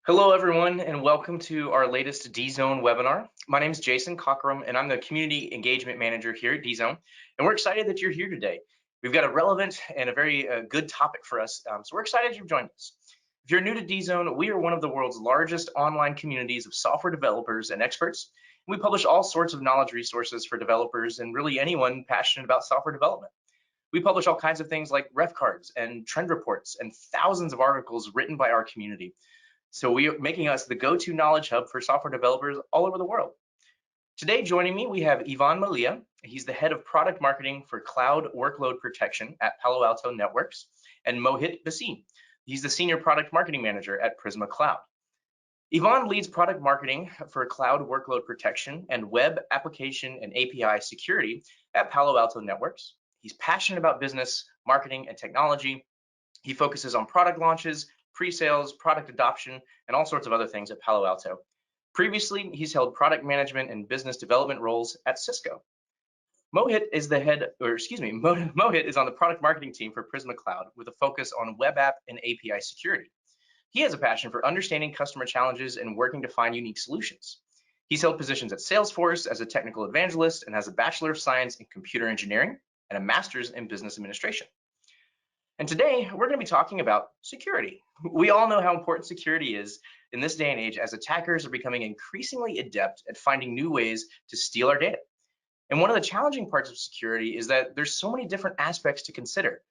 Hello, everyone, and welcome to our latest DZone webinar. My name is Jason Cockrum, and I'm the Community Engagement Manager here at DZone, and we're excited that you're here today. We've got a relevant and a very good topic for us, so we're excited you've joined us. If you're new to DZone, we are one of the world's largest online communities of software developers and experts. We publish all sorts of knowledge resources for developers and really anyone passionate about software development. We publish all kinds of things like ref cards and trend reports and thousands of articles written by our community. So we are making us the go-to knowledge hub for software developers all over the world. Today, joining me, we have Ivan Malia. He's the head of product marketing for cloud workload protection at Palo Alto Networks, and Mohit Basin. He's the senior product marketing manager at Prisma Cloud. Ivan leads product marketing for cloud workload protection and web application and API security at Palo Alto Networks. He's passionate about business, marketing, and technology. He focuses on product launches, pre-sales, product adoption, and all sorts of other things at Palo Alto. Previously, he's held product management and business development roles at Cisco. Mohit is Mohit is on the product marketing team for Prisma Cloud with a focus on web app and API security. He has a passion for understanding customer challenges and working to find unique solutions. He's held positions at Salesforce as a technical evangelist and has a Bachelor of Science in Computer Engineering and a Master's in Business Administration. And today, we're going to be talking about security. We all know how important security is in this day and age as attackers are becoming increasingly adept at finding new ways to steal our data. And one of the challenging parts of security is that there's so many different aspects to consider.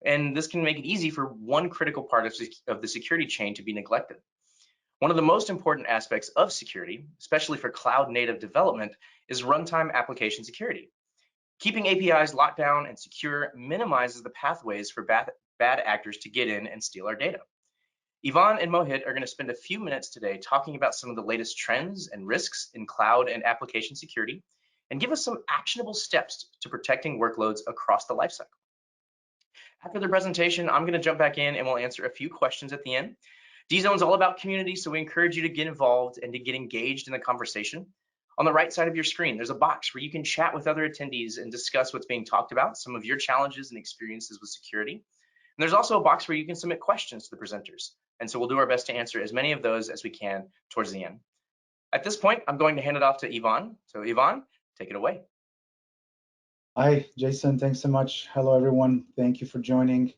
And this can make it easy for one critical part of the security chain to be neglected. One of the most important aspects of security, especially for cloud native development, is runtime application security. Keeping APIs locked down and secure minimizes the pathways for bad actors to get in and steal our data. Ivan and Mohit are going to spend a few minutes today talking about some of the latest trends and risks in cloud and application security and give us some actionable steps to protecting workloads across the lifecycle. After the presentation, I'm going to jump back in and we'll answer a few questions at the end. DZone is all about community, so we encourage you to get involved and to get engaged in the conversation. On the right side of your screen, there's a box where you can chat with other attendees and discuss what's being talked about, some of your challenges and experiences with security. And there's also a box where you can submit questions to the presenters. And so we'll do our best to answer as many of those as we can towards the end. At this point, I'm going to hand it off to Ivan. So Ivan, take it away. Hi, Jason. Thanks so much. Hello, everyone. Thank you for joining.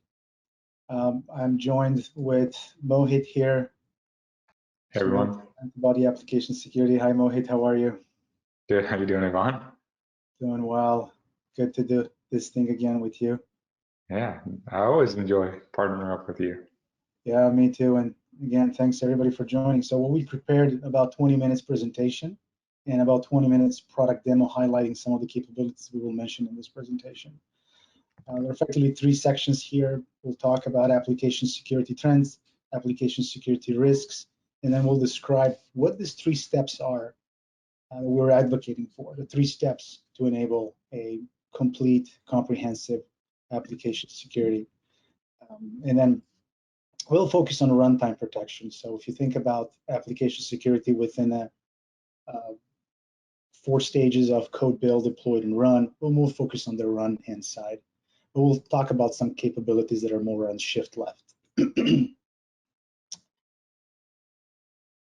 I'm joined with Mohit here. Hey, everyone. Antibody application security. Hi, Mohit. How are you? Good. How you doing, Ivan? Doing well. Good to do this thing again with you. Yeah, I always enjoy partnering up with you. Yeah, me too. And again, thanks everybody for joining. So we prepared about 20 minutes presentation and about 20 minutes product demo highlighting some of the capabilities we will mention in this presentation. There are effectively three sections here. We'll talk about application security trends, application security risks, and then we'll describe what these three steps are we're advocating for, the three steps to enable a complete, comprehensive application security. And then we'll focus on runtime protection. So if you think about application security within 4 stages of code build, deployed, and run, we'll focus on the run hand side. But we'll talk about some capabilities that are more on shift left.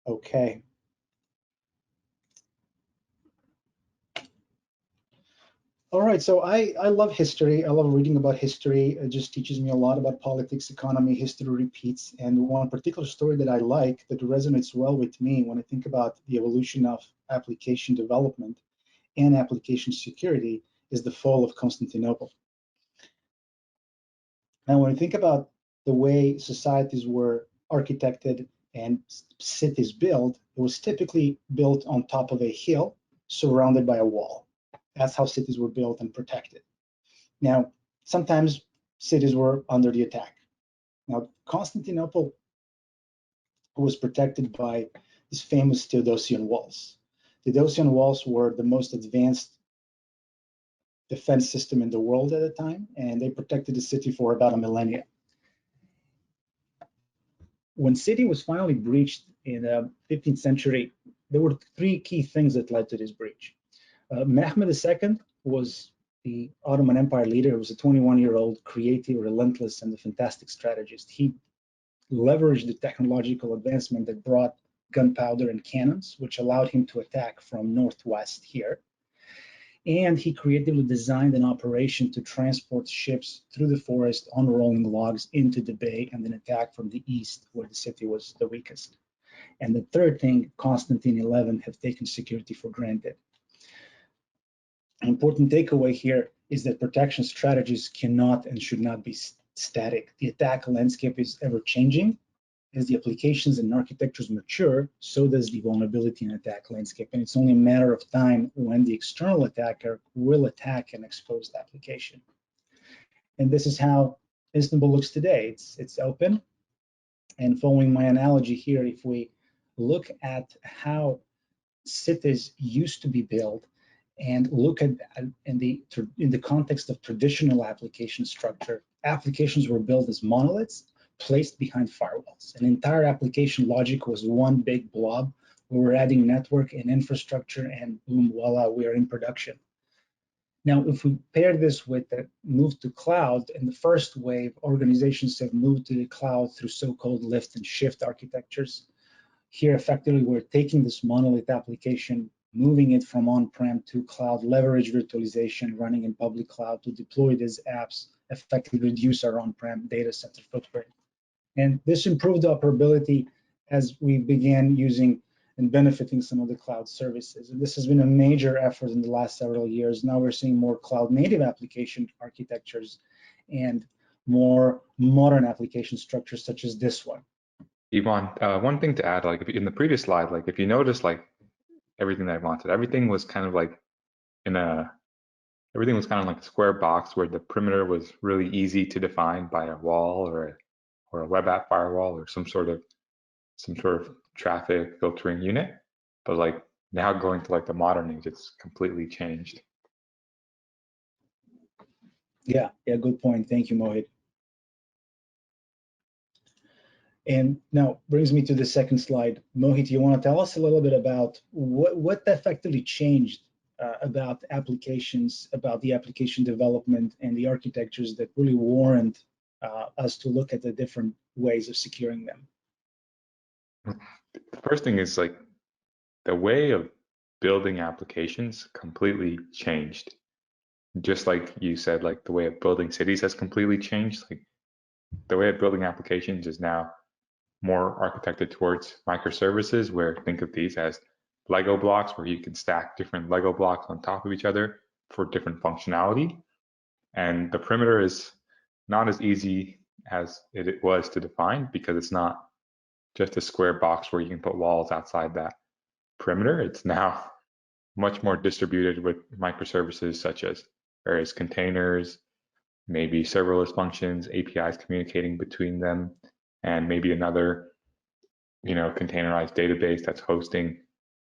Okay. All right, so I love history. I love reading about history. It just teaches me a lot about politics, economy, history repeats. And one particular story that I like that resonates well with me when I think about the evolution of application development and application security is the fall of Constantinople. Now, when we think about the way societies were architected and cities built, it was typically built on top of a hill surrounded by a wall. That's how cities were built and protected. Now, sometimes cities were under the attack. Now, Constantinople was protected by these famous Theodosian walls. Theodosian walls were the most advanced defense system in the world at the time, and they protected the city for about a millennia. When city was finally breached in the 15th century, there were 3 key things that led to this breach. Mehmed II was the Ottoman Empire leader. He was a 21-year-old, creative, relentless, and a fantastic strategist. He leveraged the technological advancement that brought gunpowder and cannons, which allowed him to attack from northwest here. And he creatively designed an operation to transport ships through the forest on rolling logs into the bay and then attack from the east where the city was the weakest. And the third thing, Constantine XI have taken security for granted. An important takeaway here is that protection strategies cannot and should not be static. The attack landscape is ever changing. As the applications and architectures mature, so does the vulnerability and attack landscape. And it's only a matter of time when the external attacker will attack an exposed application. And this is how Istanbul looks today. It's open. And following my analogy here, if we look at how cities used to be built and look at in the context of traditional application structure, applications were built as monoliths placed behind firewalls. An entire application logic was one big blob. We were adding network and infrastructure, and boom, voila, we are in production. Now, if we pair this with the move to cloud, in the first wave, organizations have moved to the cloud through so-called lift and shift architectures. Here, effectively, we're taking this monolith application, moving it from on-prem to cloud, leverage virtualization, running in public cloud to deploy these apps, effectively reduce our on-prem data center footprint. And this improved operability as we began using and benefiting some of the cloud services. And this has been a major effort in the last several years. Now we're seeing more cloud native application architectures and more modern application structures such as this one. Ivan, one thing to add, like in the previous slide, like if you notice, like everything that I wanted, everything was kind of like everything was kind of like a square box where the perimeter was really easy to define by a wall or a web app firewall or some sort of traffic filtering unit. But like now going to like the modern age, it's completely changed. Yeah, good point. Thank you, Mohit. And now brings me to the second slide. Mohit, you want to tell us a little bit about what effectively changed about applications, about the application development and the architectures that really warrant us to look at the different ways of securing them? The first thing is like the way of building applications completely changed. Just like you said, like the way of building cities has completely changed. Like the way of building applications is now more architected towards microservices, where think of these as Lego blocks, where you can stack different Lego blocks on top of each other for different functionality. And the perimeter is not as easy as it was to define, because it's not just a square box where you can put walls outside that perimeter. It's now much more distributed with microservices such as various containers, maybe serverless functions, APIs communicating between them, and maybe another, containerized database that's hosting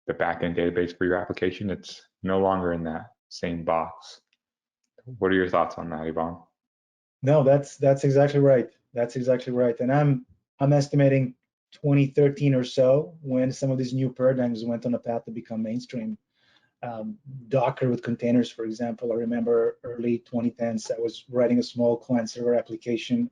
the backend database for your application. It's no longer in that same box. What are your thoughts on that, Ivan? No, that's exactly right. That's exactly right. And I'm estimating 2013 or so when some of these new paradigms went on a path to become mainstream. Docker with containers, for example. I remember early 2010s, I was writing a small client server application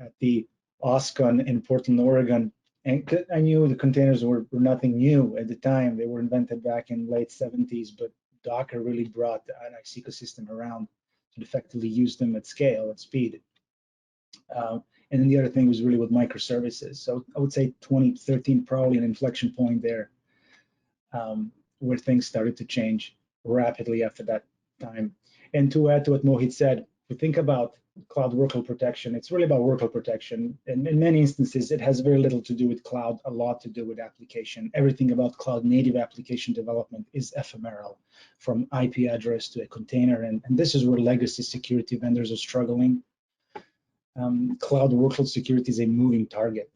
at the OSCON in Portland, Oregon. And I knew the containers were nothing new at the time. They were invented back in late 70s, but Docker really brought the NX ecosystem around to effectively use them at scale, at speed. And then the other thing was really with microservices. So I would say 2013, probably an inflection point there, where things started to change rapidly after that time. And to add to what Mohit said, if we think about cloud workload protection, it's really about workload protection. And in many instances, it has very little to do with cloud, a lot to do with application. Everything about cloud native application development is ephemeral, from IP address to a container. And this is where legacy security vendors are struggling. Cloud workload security is a moving target,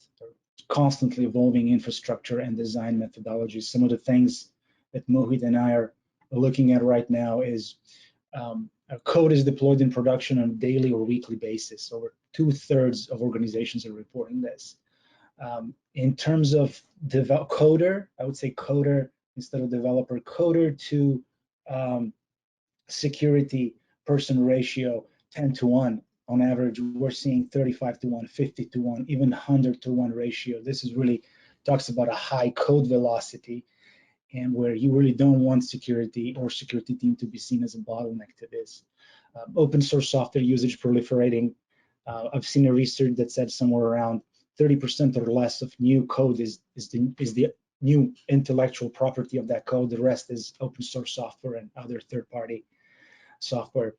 constantly evolving infrastructure and design methodologies. Some of the things that Mohit and I are looking at right now is code is deployed in production on a daily or weekly basis. Over 2/3 of organizations are reporting this. In terms of coder, I would say coder instead of developer, coder to security person ratio 10 to 1. on average, we're seeing 35-to-1, 50-to-1, even 100-to-1 ratio. This is really talks about a high code velocity, and where you really don't want security or security team to be seen as a bottleneck to this. Open source software usage proliferating. I've seen a research that said somewhere around 30% or less of new code is the new intellectual property of that code. The rest is open source software and other third-party software.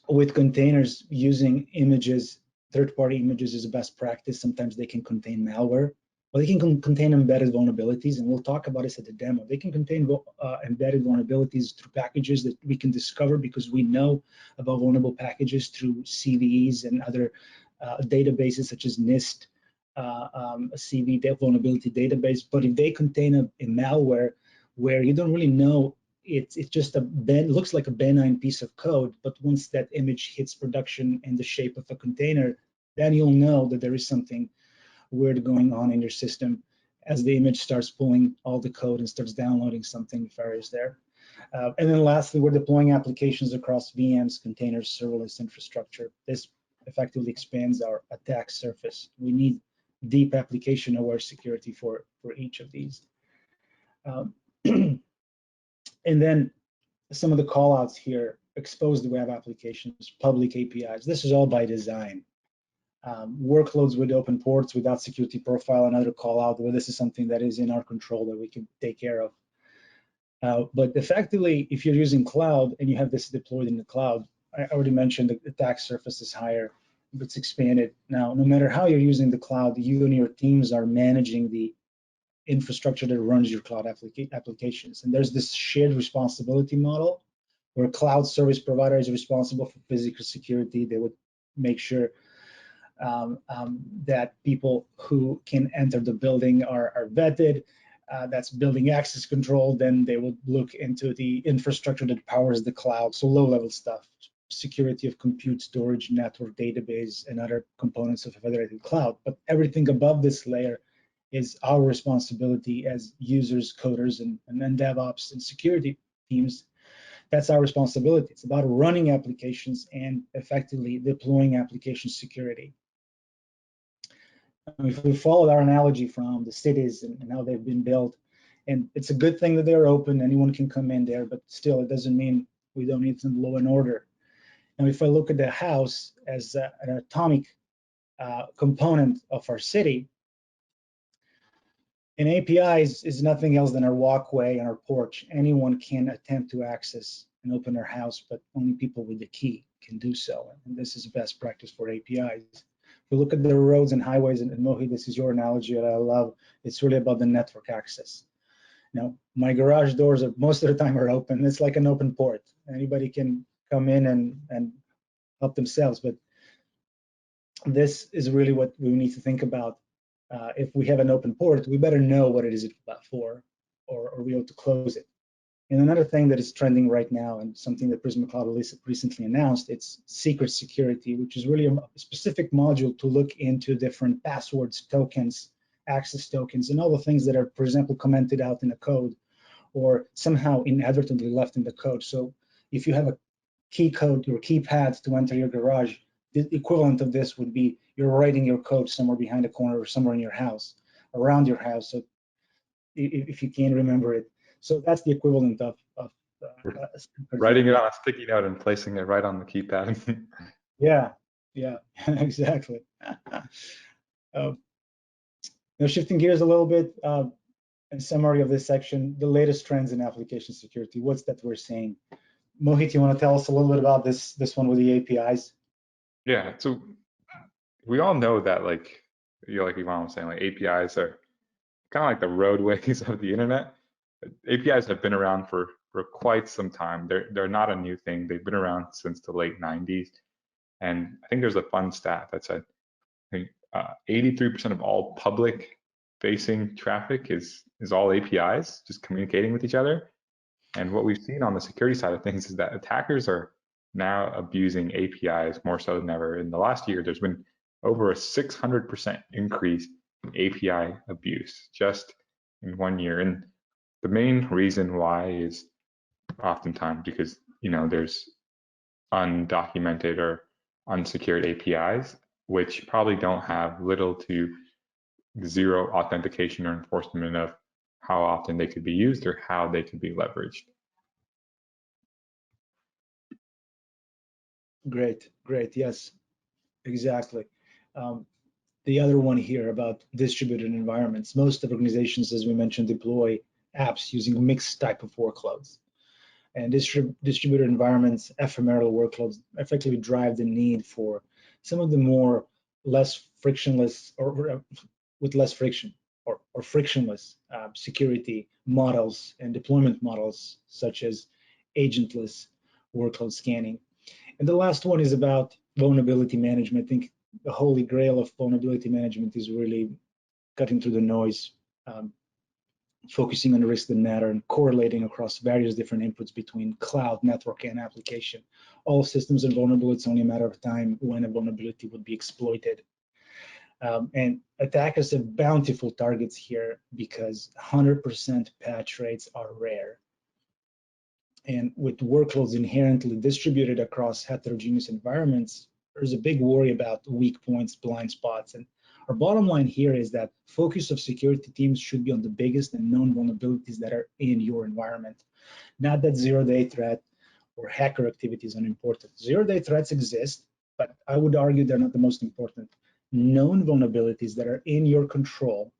With containers, using images, third-party images is a best practice. Sometimes they can contain malware, but they can contain embedded vulnerabilities, and we'll talk about this at the demo. They can contain embedded vulnerabilities through packages that we can discover because we know about vulnerable packages through CVEs and other databases such as NIST, CV vulnerability database. But if they contain a malware where you don't really know, it's just looks like a benign piece of code, but once that image hits production in the shape of a container, then you'll know that there is something weird going on in your system as the image starts pulling all the code and starts downloading something nefarious there. And then lastly, we're deploying applications across VMs, containers, serverless infrastructure. This effectively expands our attack surface. We need deep application-aware security for each of these. And then some of the callouts here: exposed web applications, public APIs. This is all by design. Workloads with open ports without security profile, another callout where this is something that is in our control that we can take care of. But effectively, if you're using cloud and you have this deployed in the cloud, I already mentioned the attack surface is higher, but it's expanded. Now, no matter how you're using the cloud, you and your teams are managing the infrastructure that runs your cloud applications. And there's this shared responsibility model where cloud service provider is responsible for physical security. They would make sure that people who can enter the building are vetted. That's building access control. Then they would look into the infrastructure that powers the cloud, so low-level stuff, security of compute, storage, network, database, and other components of a federated cloud. But everything above this layer is our responsibility as users, coders, and then DevOps and security teams. That's our responsibility. It's about running applications and effectively deploying application security. If we followed our analogy from the cities and how they've been built, and it's a good thing that they're open, anyone can come in there, but still it doesn't mean we don't need some law and order. And if I look at the house as an atomic component of our city, an API is nothing else than our walkway and our porch. Anyone can attempt to access and open our house, but only people with the key can do so. And this is best practice for APIs. If we look at the roads and highways, and Mohi, this is your analogy that I love, it's really about the network access. Now, my garage doors are most of the time are open. It's like an open port. Anybody can come in and help themselves, but this is really what we need to think about. If we have an open port, we better know what it is for, or we ought to close it. And another thing that is trending right now, and something that Prisma Cloud recently announced, it's secret security, which is really a specific module to look into different passwords, tokens, access tokens, and all the things that are, for example, commented out in the code or somehow inadvertently left in the code. So if you have a key code or keypad to enter your garage, the equivalent of this would be you're writing your code somewhere behind a corner or somewhere in your house, around your house, so if you can't remember it. So that's the equivalent of writing it on a sticky note and placing it right on the keypad. Yeah, exactly. Now shifting gears a little bit, in summary of this section, the latest trends in application security, what's that we're seeing? Mohit, you want to tell us a little bit about this one with the APIs? Yeah, so we all know that, like Ivan was saying, like APIs are kind of like the roadways of the internet. APIs have been around for quite some time. They're not a new thing. They've been around since the late 90s. And I think there's a fun stat that said, I think 83% of all public facing traffic is all APIs, just communicating with each other. And what we've seen on the security side of things is that attackers are now abusing APIs more so than ever. In the last year, there's been over a 600% increase in API abuse just in 1 year. And the main reason why is oftentimes because, there's undocumented or unsecured APIs, which probably don't have little to zero authentication or enforcement of how often they could be used or how they could be leveraged. Great, great. Yes, exactly. The other one here about distributed environments. Most of organizations, as we mentioned, deploy apps using mixed type of workloads. And distributed environments, ephemeral workloads, effectively drive the need for some of the more less frictionless or with less friction or frictionless security models and deployment models, such as agentless workload scanning. And the last one is about vulnerability management. I think the holy grail of vulnerability management is really cutting through the noise, focusing on the risks that matter and correlating across various different inputs between cloud, network, and application. All systems are vulnerable. It's only a matter of time when a vulnerability would be exploited. And attackers have bountiful targets here because 100% patch rates are rare. And with workloads inherently distributed across heterogeneous environments, there's a big worry about weak points, blind spots. And our bottom line here is that focus of security teams should be on the biggest and known vulnerabilities that are in your environment. Not that zero-day threat or hacker activity is unimportant. Zero-day threats exist, but I would argue they're not the most important. Known vulnerabilities that are in your control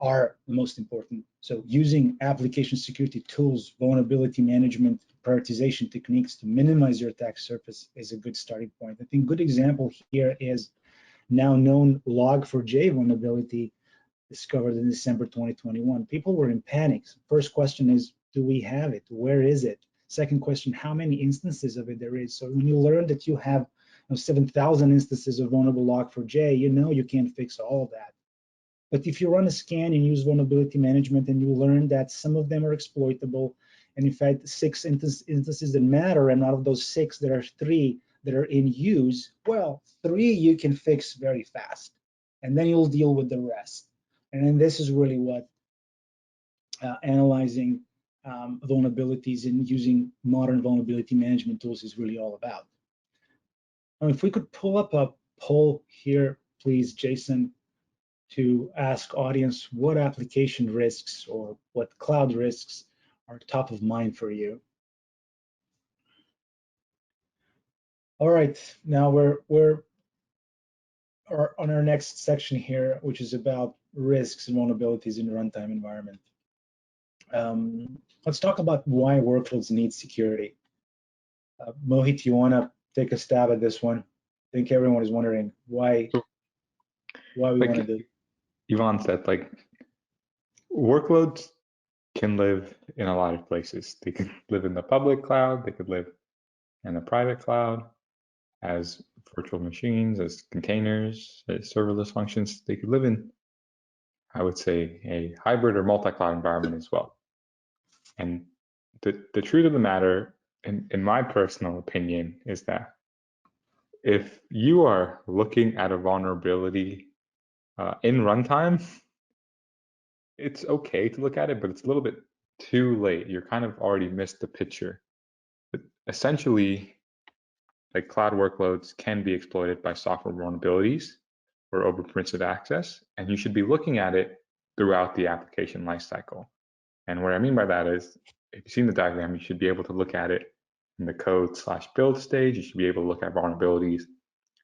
are the most important. So using application security tools, vulnerability management, prioritization techniques to minimize your attack surface is a good starting point. I think a good example here is now known log4j vulnerability discovered in December 2021. People were in panic. First question is, do we have it? Where is it? Second question, how many instances of it there is? So when you learn that you have 7,000 instances of vulnerable log4j, you know you can't fix all of that. But if you run a scan and use vulnerability management and you learn that some of them are exploitable, and in fact, 6 instances that matter, and out of those 6, there are 3 that are in use, well, 3 you can fix very fast, and then you'll deal with the rest. And then this is really what analyzing vulnerabilities and using modern vulnerability management tools is really all about. Now, if we could pull up a poll here, please, Jason, to ask audience what application risks or what cloud risks are top of mind for you. All right, now we're on our next section here, which is about risks and vulnerabilities in the runtime environment. Let's talk about why workloads need security. Mohit, you want to take a stab at this one? I think everyone is wondering why we want to do. Yvonne said, like, workloads can live in a lot of places. They could live in the public cloud, they could live in the private cloud as virtual machines, as containers, as serverless functions. They could live in, I would say, a hybrid or multi-cloud environment as well. And the truth of the matter, in my personal opinion, is that if you are looking at a vulnerability in runtime, it's okay to look at it, but it's a little bit too late. You're kind of already missed the picture. But essentially, like, cloud workloads can be exploited by software vulnerabilities or over permissive access, and you should be looking at it throughout the application lifecycle. And what I mean by that is, if you've seen the diagram, you should be able to look at it in the code/build stage. You should be able to look at vulnerabilities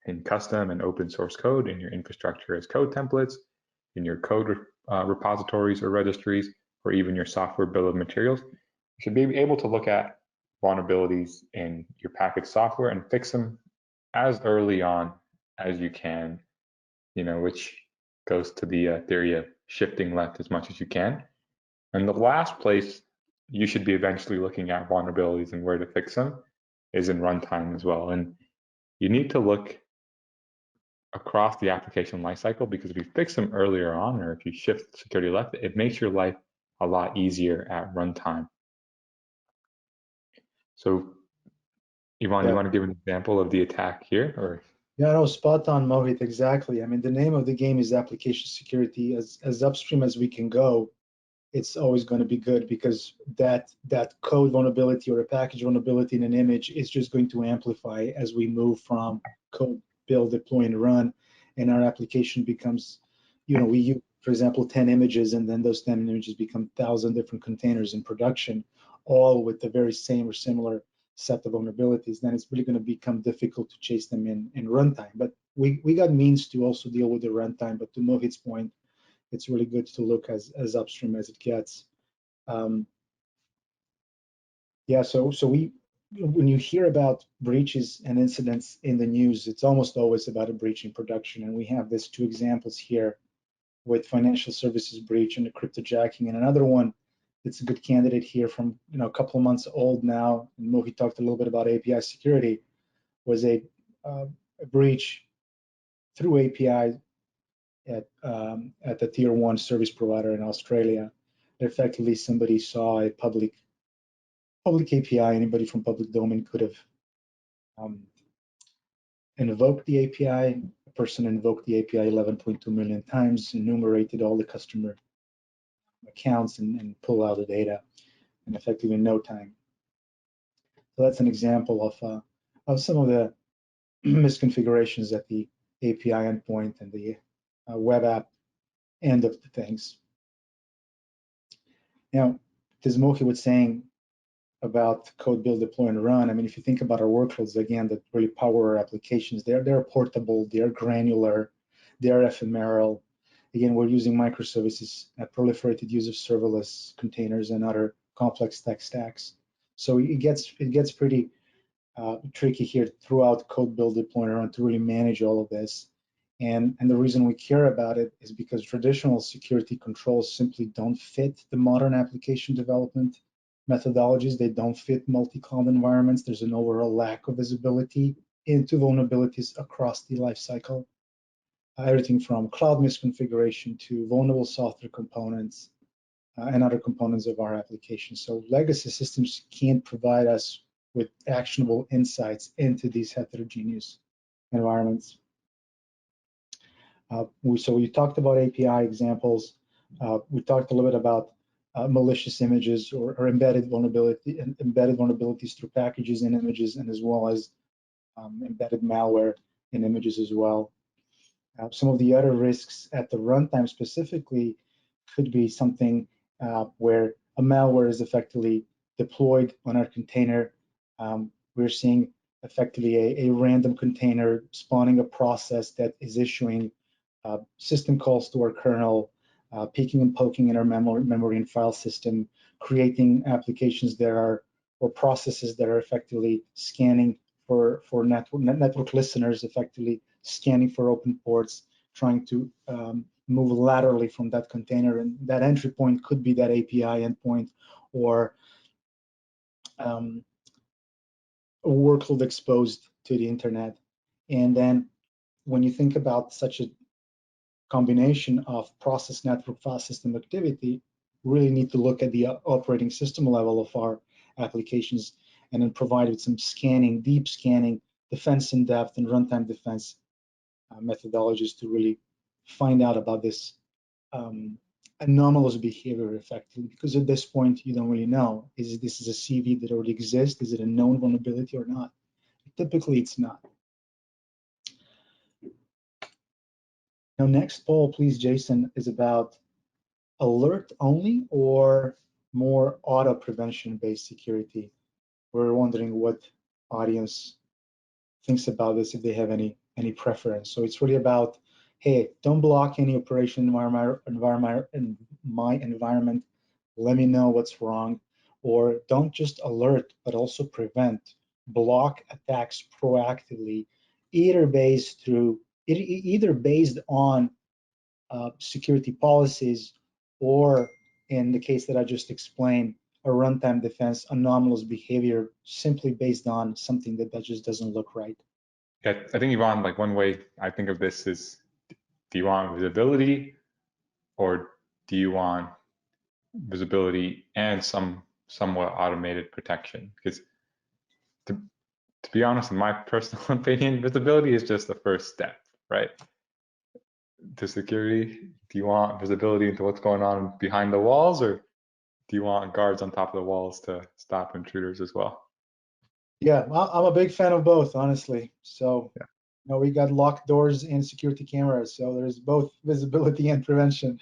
in custom and open source code, in your infrastructure as code templates, in your code repositories or registries, or even your software bill of materials. You should be able to look at vulnerabilities in your packaged software and fix them as early on as you can, which goes to the theory of shifting left as much as you can. And the last place you should be eventually looking at vulnerabilities and where to fix them is in runtime as well. And you need to look across the application lifecycle, because if you fix them earlier on, or if you shift security left, it makes your life a lot easier at runtime. So, Yvonne, you want to give an example of the attack here, or? Yeah, no, spot on, Mohit, exactly. I mean, the name of the game is application security. As upstream as we can go, it's always going to be good, because that code vulnerability or a package vulnerability in an image is just going to amplify as we move from code, build, deploy, and run, and our application becomes, we use, for example, 10 images, and then those 10 images become 1,000 different containers in production, all with the very same or similar set of vulnerabilities. Then it's really going to become difficult to chase them in runtime. But we got means to also deal with the runtime. But to Mohit's point, it's really good to look as upstream as it gets. Yeah, so when you hear about breaches and incidents in the news, it's almost always about a breach in production. And we have these two examples here with financial services breach and the cryptojacking, and another one that's a good candidate here from a couple of months old now. And Mohit talked a little bit about API security. Was a breach through API at the tier 1 service provider in Australia. Effectively, somebody saw a public API. Anybody from public domain could have invoked the API. A person invoked the API 11.2 million times, enumerated all the customer accounts, and pull out the data, and effectively in no time. So that's an example of some of the misconfigurations at the API endpoint and the web app end of the things. Now, as Mohit was saying about code, build, deploy, and run, I mean, if you think about our workloads, again, that really power our applications, they're portable, they're granular, they're ephemeral. Again, we're using microservices, proliferated use of serverless containers and other complex tech stacks. So it gets pretty tricky here throughout code, build, deploy, and run to really manage all of this. And the reason we care about it is because traditional security controls simply don't fit the modern application development methodologies. They don't fit multi-cloud environments. There's an overall lack of visibility into vulnerabilities across the lifecycle. Everything from cloud misconfiguration to vulnerable software components and other components of our application. So legacy systems can't provide us with actionable insights into these heterogeneous environments. So we talked about API examples. We talked a little bit about malicious images or embedded vulnerabilities through packages and images, and as well as embedded malware in images as well. Some of the other risks at the runtime specifically could be something where a malware is effectively deployed on our container. We're seeing effectively a random container spawning a process that is issuing system calls to our kernel, peeking and poking in our memory and file system, creating applications that are, or processes that are effectively scanning for network listeners, effectively scanning for open ports, trying to move laterally from that container. And that entry point could be that API endpoint, or a workload exposed to the internet. And then when you think about such a combination of process, network, file system activity, really need to look at the operating system level of our applications, and then provide with some scanning, deep scanning, defense in depth, and runtime defense methodologies to really find out about this anomalous behavior effectively. Because at this point, you don't really know, is this a CV that already exists? Is it a known vulnerability or not? Typically, it's not. Now, next poll, please, Jason, is about alert only or more auto prevention based security. We're wondering what audience thinks about this, if they have any preference. So it's really about, hey, don't block any operation environment in my environment. Let me know what's wrong. Or don't just alert, but also prevent, block attacks proactively, either based on security policies, or in the case that I just explained, a runtime defense, anomalous behavior simply based on something that just doesn't look right. Yeah, I think, Ivan, like one way I think of this is, do you want visibility, or do you want visibility and somewhat automated protection? Because to be honest, in my personal opinion, visibility is just the first step, right? to security? Do you want visibility into what's going on behind the walls, or do you want guards on top of the walls to stop intruders as well? Yeah, I'm a big fan of both, honestly. So, Yeah. you know, we got locked doors and security cameras, so there's both visibility and prevention.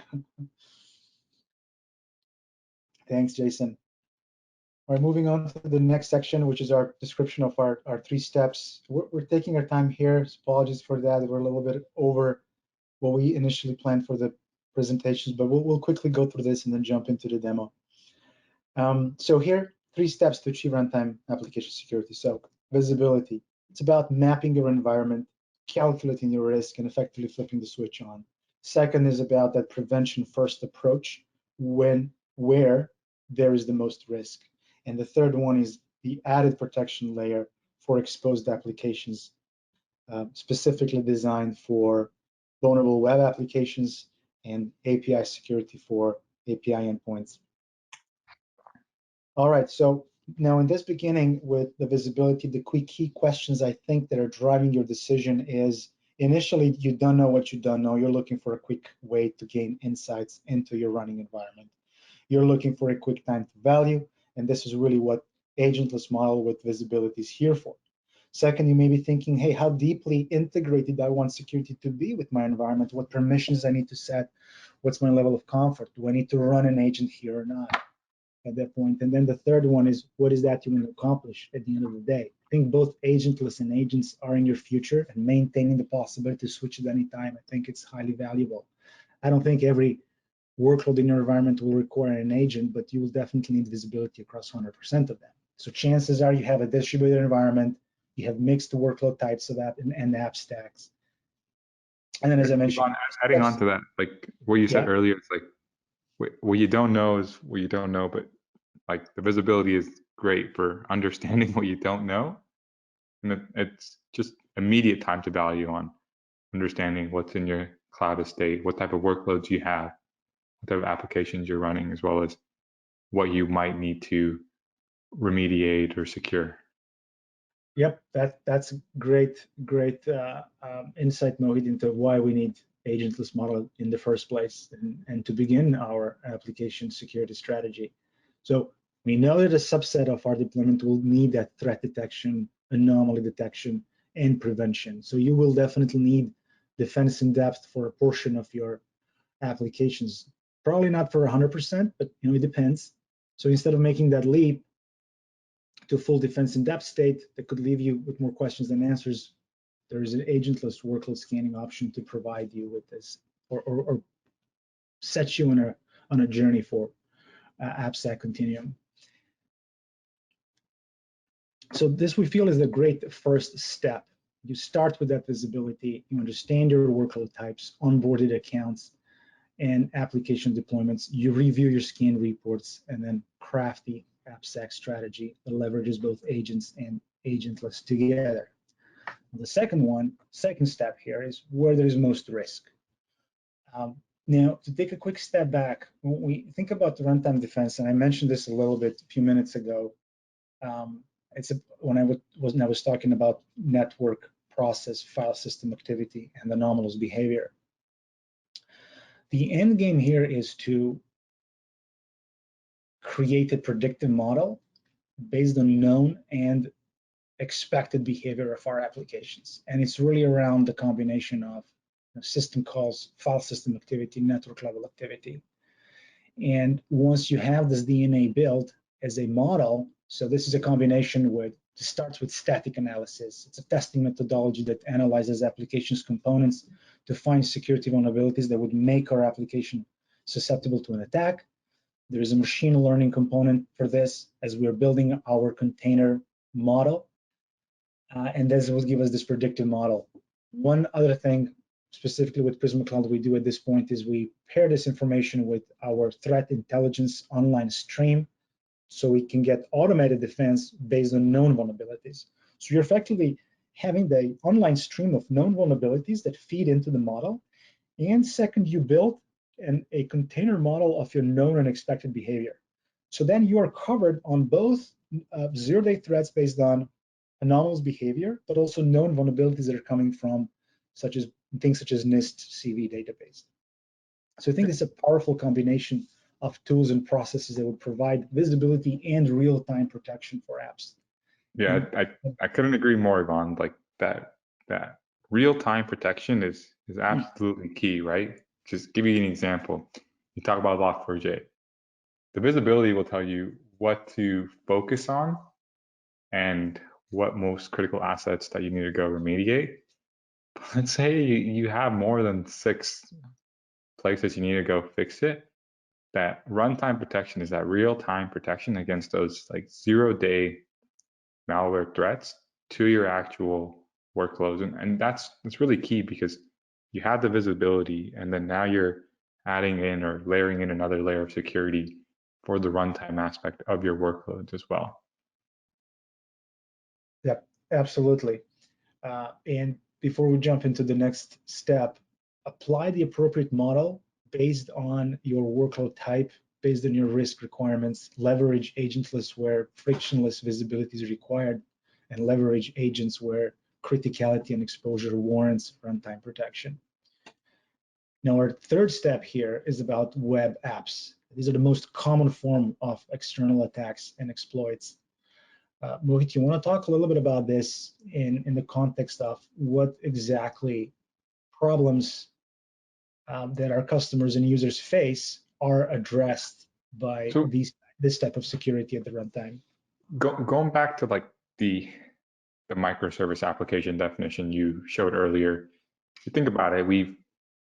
Thanks, Jason. All right, moving on to the next section, which is our description of our 3 steps. We're taking our time here. So apologies for that. We're a little bit over what we initially planned for the presentations, but we'll quickly go through this and then jump into the demo. So here, 3 steps to achieve runtime application security. So visibility, it's about mapping your environment, calculating your risk, and effectively flipping the switch on. Second is about that prevention first approach where there is the most risk. And the third one is the added protection layer for exposed applications, specifically designed for vulnerable web applications and API security for API endpoints. All right, so now in this beginning with the visibility, the quick key questions I think that are driving your decision is initially you don't know what you don't know. You're looking for a quick way to gain insights into your running environment. You're looking for a quick time to value, and this is really what agentless model with visibility is here for. Second, you may be thinking, hey, how deeply integrated I want security to be with my environment? What permissions I need to set? What's my level of comfort? Do I need to run an agent here or not at that point? And then the third one is, what is that you want to accomplish at the end of the day? I think both agentless and agents are in your future, and maintaining the possibility to switch at any time, I think it's highly valuable. I don't think every workload in your environment will require an agent, but you will definitely need visibility across 100% of them. So chances are you have a distributed environment, you have mixed workload types of app and app stacks. And then as I mentioned, adding on to that, like what you said earlier, it's like what you don't know is what you don't know, but like the visibility is great for understanding what you don't know. And it's just immediate time to value on understanding what's in your cloud estate, what type of workloads you have, what type of applications you're running, as well as what you might need to remediate or secure. Yep, that's great insight, Mohit, into why we need agentless model in the first place and to begin our application security strategy. So we know that a subset of our deployment will need that threat detection, anomaly detection, and prevention. So you will definitely need defense in depth for a portion of your applications. Probably not for 100%, but you know, it depends. So instead of making that leap to full defense in depth state that could leave you with more questions than answers, there is an agentless workload scanning option to provide you with this, or set you on a journey for AppSec continuum. So this we feel is a great first step. You start with that visibility, you understand your workload types, onboarded accounts, and application deployments. You review your scan reports and then craft the AppSec strategy that leverages both agents and agentless together. The second step here is where there's most risk. Now, to take a quick step back, when we think about the runtime defense, and I mentioned this a little bit a few minutes ago, when I was talking about network process, file system activity, and anomalous behavior. The end game here is to create a predictive model based on known and expected behavior of our applications. And it's really around the combination of system calls, file system activity, network level activity. And once you have this DNA built as a model, so this is a combination with, it starts with static analysis. It's a testing methodology that analyzes applications components to find security vulnerabilities that would make our application susceptible to an attack. There is a machine learning component for this as we're building our container model. And this will give us this predictive model. One other thing, specifically with Prisma Cloud, we do at this point is we pair this information with our threat intelligence online stream, so we can get automated defense based on known vulnerabilities. So you're effectively having the online stream of known vulnerabilities that feed into the model. And second, you build a container model of your known and expected behavior. So then you are covered on both zero-day threats based on anomalous behavior, but also known vulnerabilities that are coming from, such as and things such as NIST CV database. So I think it's a powerful combination of tools and processes that would provide visibility and real-time protection for apps. Yeah, I couldn't agree more, Yvonne. Like that real-time protection is absolutely key, right? Just give you an example. You talk about Log4j. The visibility will tell you what to focus on and what most critical assets that you need to go remediate. But let's say you have more than 6 places you need to go fix it. That runtime protection is that real-time protection against those like 0-day malware threats to your actual workloads. And that's really key because you have the visibility, and then now you're adding in or layering in another layer of security for the runtime aspect of your workloads as well. Yep, absolutely. And before we jump into the next step, apply the appropriate model based on your workload type, based on your risk requirements, leverage agentless where frictionless visibility is required, and leverage agents where criticality and exposure warrants runtime protection. Now, our third step here is about web apps. These are the most common form of external attacks and exploits. Mohit, you want to talk a little bit about this in the context of what exactly problems that our customers and users face are addressed by this type of security at the runtime? Going back to like the microservice application definition you showed earlier, if you think about it, we've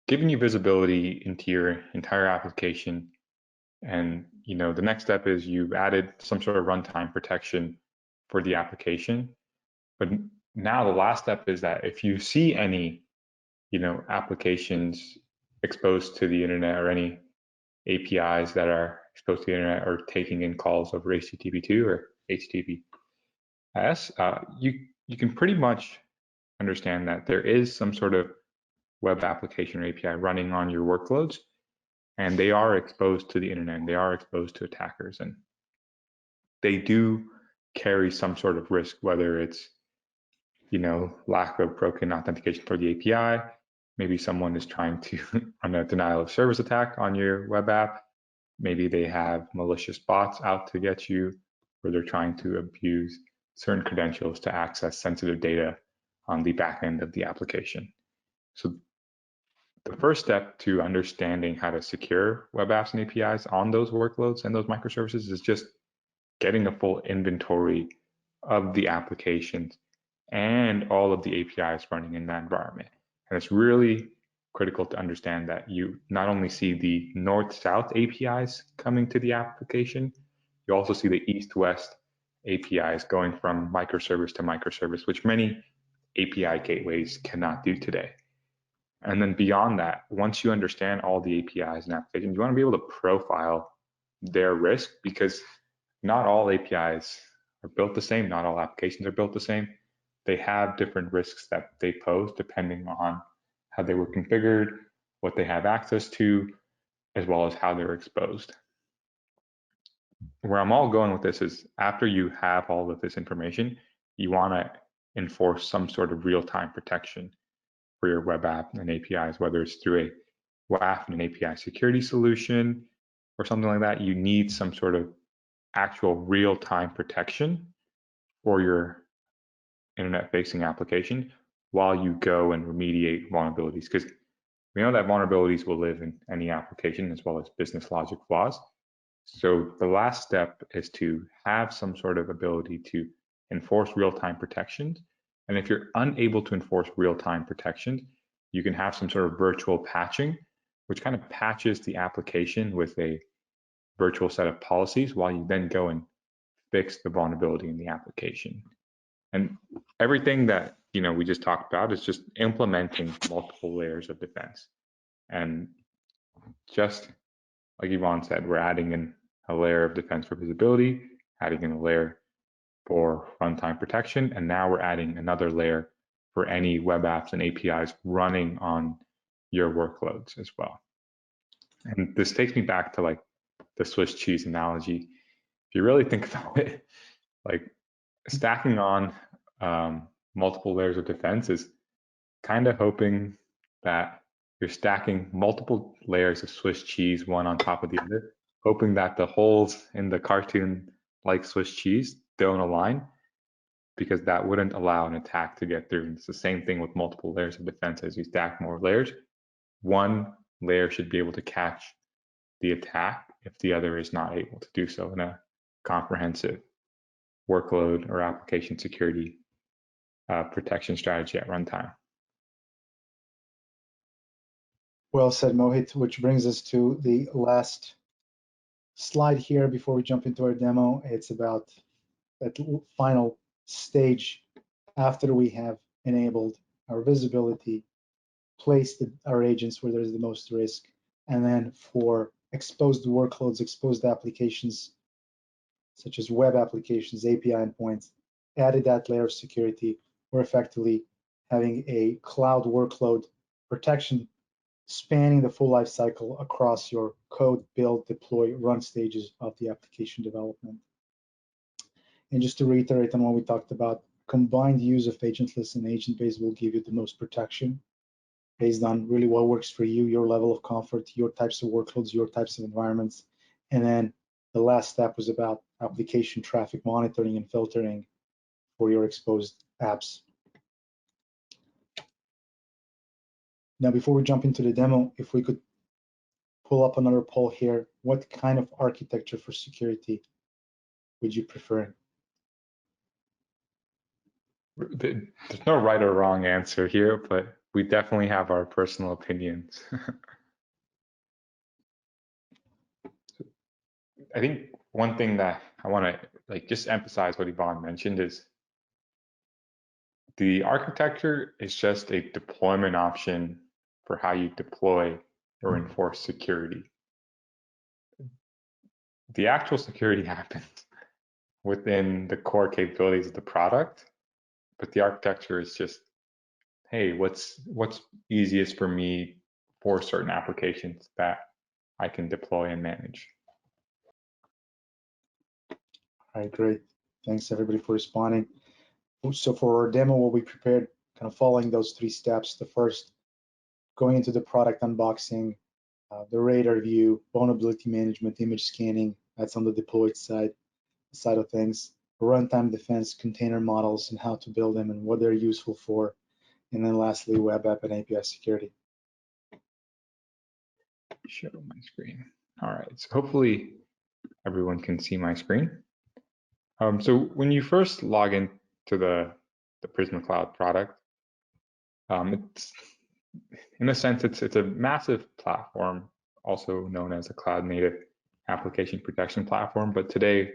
given you visibility into your entire application, and the next step is you've added some sort of runtime protection for the application. But now the last step is that if you see any applications exposed to the internet or any APIs that are exposed to the internet or taking in calls over HTTP2 or HTTPS, you can pretty much understand that there is some sort of web application or API running on your workloads, and they are exposed to the internet, and they are exposed to attackers, and they do carry some sort of risk, whether it's lack of broken authentication for the API. Maybe someone is trying to run a denial of service attack on your web app. Maybe they have malicious bots out to get you, or they're trying to abuse certain credentials to access sensitive data on the back end of the application. So the first step to understanding how to secure web apps and APIs on those workloads and those microservices is just getting a full inventory of the applications and all of the APIs running in that environment. And it's really critical to understand that you not only see the north-south APIs coming to the application, you also see the east-west APIs going from microservice to microservice, which many API gateways cannot do today. And then beyond that, once you understand all the APIs and applications, you want to be able to profile their risk, because not all APIs are built the same, not all applications are built the same. They have different risks that they pose depending on how they were configured, what they have access to, as well as how they're exposed. Where I'm all going with this is after you have all of this information, you want to enforce some sort of real-time protection for your web app and APIs, whether it's through a WAF and an API security solution or something like that. You need some sort of actual real-time protection for your internet-facing application while you go and remediate vulnerabilities, because we know that vulnerabilities will live in any application as well as business logic flaws. So the last step is to have some sort of ability to enforce real-time protections. And if you're unable to enforce real-time protections, you can have some sort of virtual patching, which kind of patches the application with a virtual set of policies while you then go and fix the vulnerability in the application. And everything that we just talked about is just implementing multiple layers of defense. And just like Yvonne said, we're adding in a layer of defense for visibility, adding in a layer for runtime protection, and now we're adding another layer for any web apps and APIs running on your workloads as well. And this takes me back to like the Swiss cheese analogy. If you really think about it, like stacking on multiple layers of defense is kind of hoping that you're stacking multiple layers of Swiss cheese, one on top of the other, hoping that the holes in the cartoon like Swiss cheese don't align, because that wouldn't allow an attack to get through. And it's the same thing with multiple layers of defense. As you stack more layers, one layer should be able to catch the attack if the other is not able to do so in a comprehensive workload or application security protection strategy at runtime. Well said, Mohit, which brings us to the last slide here before we jump into our demo. It's about that final stage after we have enabled our visibility, placed our agents where there's the most risk, and then for exposed workloads, exposed applications, such as web applications, API endpoints, added that layer of security. We're effectively having a cloud workload protection spanning the full life cycle across your code, build, deploy, run stages of the application development. And just to reiterate on what we talked about, combined use of agentless and agent-based will give you the most protection based on really what works for you, your level of comfort, your types of workloads, your types of environments. And then the last step was about application traffic monitoring and filtering for your exposed apps. Now, before we jump into the demo, if we could pull up another poll here, what kind of architecture for security would you prefer? There's no right or wrong answer here, but we definitely have our personal opinions. I think one thing that I want to just emphasize what Ivan mentioned is the architecture is just a deployment option for how you deploy or enforce security. The actual security happens within the core capabilities of the product, but the architecture is just, hey, what's easiest for me for certain applications that I can deploy and manage. All right, great. Thanks everybody for responding. So for our demo, what we prepared, kind of following those three steps. The first, going into the product unboxing, the radar view, vulnerability management, image scanning. That's on the deployed side of things. Runtime defense, container models, and how to build them and what they're useful for. And then lastly, web app and API security. Show my screen. All right, so hopefully everyone can see my screen. So when you first log into the Prisma Cloud product, it's in a sense it's a massive platform, also known as a cloud native application protection platform. But today,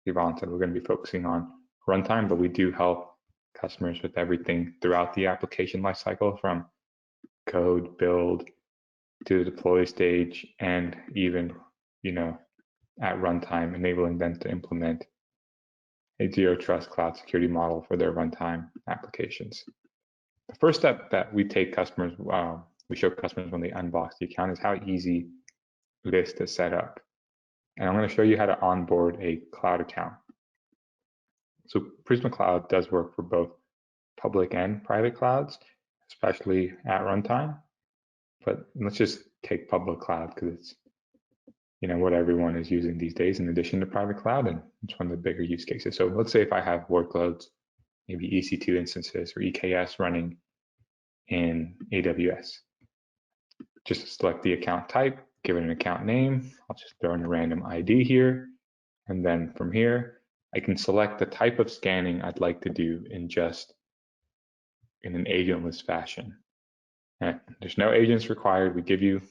Ivan said we're going to be focusing on runtime, but we do help customers with everything throughout the application lifecycle, from code build to the deploy stage, and even at runtime, enabling them to implement a zero trust cloud security model for their runtime applications. The first step that we take customers, we show customers when they unbox the account, is how easy it is to set up. And I'm going to show you how to onboard a cloud account. So Prisma Cloud does work for both public and private clouds, especially at runtime. But let's just take public cloud because it's what everyone is using these days in addition to private cloud, and it's one of the bigger use cases. So let's say if I have workloads, maybe EC2 instances or EKS running in AWS. Just select the account type, give it an account name. I'll just throw in a random ID here. And then from here, I can select the type of scanning I'd like to do in an agentless fashion. And there's no agents required. We give you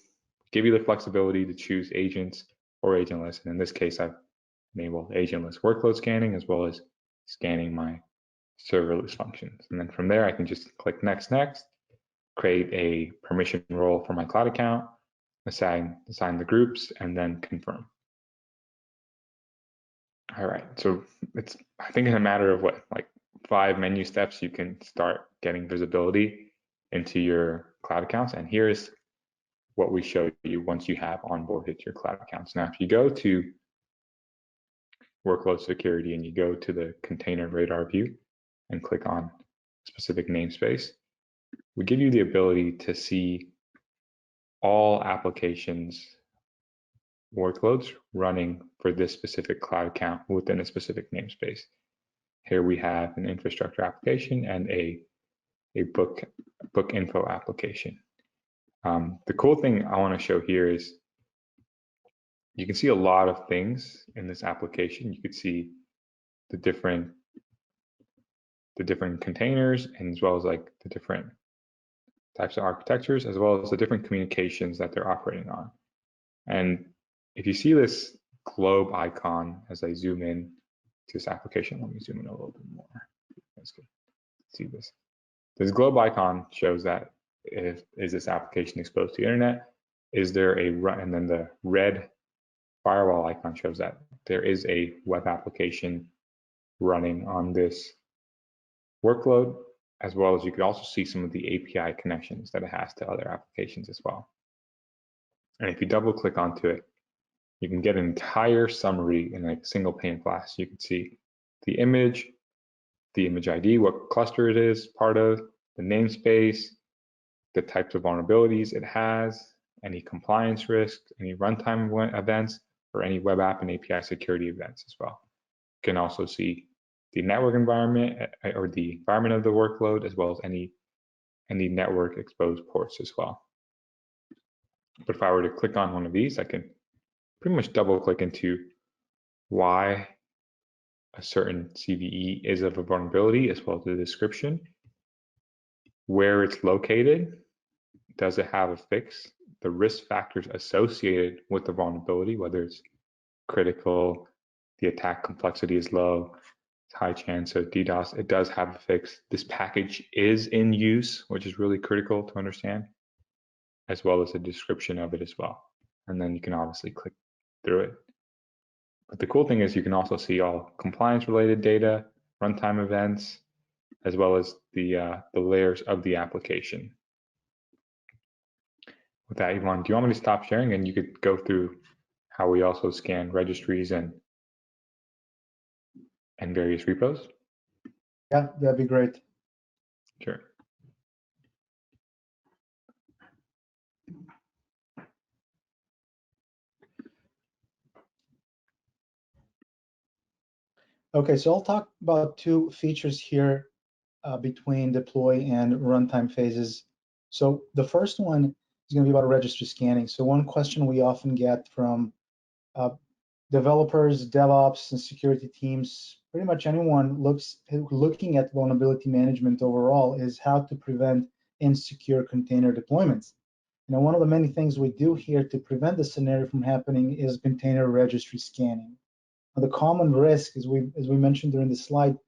the flexibility to choose agents or agentless. And in this case, I've enabled agentless workload scanning as well as scanning my serverless functions. And then from there, I can just click next, create a permission role for my cloud account, assign the groups, and then confirm. All right, so it's, I think in a matter of 5 menu steps, you can start getting visibility into your cloud accounts. And here's what we show you once you have onboarded your cloud accounts. Now, if you go to workload security and you go to the container radar view and click on specific namespace, we give you the ability to see all applications workloads running for this specific cloud account within a specific namespace. Here we have an infrastructure application and a book info application. The cool thing I want to show here is you can see a lot of things in this application. You could see the different containers, and as well as like the different types of architectures, as well as the different communications that they're operating on. And if you see this globe icon as I zoom in to this application, let me zoom in a little bit more. That's good. See this. This globe icon shows that is this application exposed to the internet? Is there a run? And then the red firewall icon shows that there is a web application running on this workload, as well as you could also see some of the API connections that it has to other applications as well. And if you double click onto it, you can get an entire summary in like a single pane of glass. You can see the image ID, what cluster it is part of, the namespace, the types of vulnerabilities it has, any compliance risks, any runtime events, or any web app and API security events as well. You can also see the network environment or the environment of the workload, as well as any network exposed ports as well. But if I were to click on one of these, I can pretty much double click into why a certain CVE is of a vulnerability, as well as the description, where it's located, does it have a fix, the risk factors associated with the vulnerability, whether it's critical, the attack complexity is low, it's high chance, so DDoS, it does have a fix. This package is in use, which is really critical to understand, as well as a description of it as well. And then you can obviously click through it. But the cool thing is you can also see all compliance related data, runtime events, as well as the layers of the application. With that, Yvonne, do you want me to stop sharing and you could go through how we also scan registries and various repos? Yeah, that'd be great. Sure. Okay, so I'll talk about two features here between deploy and runtime phases. So the first one is going to be about registry scanning. So one question we often get from developers, DevOps, and security teams, pretty much anyone looking at vulnerability management overall, is how to prevent insecure container deployments. You know, one of the many things we do here to prevent the scenario from happening is container registry scanning. Now, the common risk, as we mentioned during the slide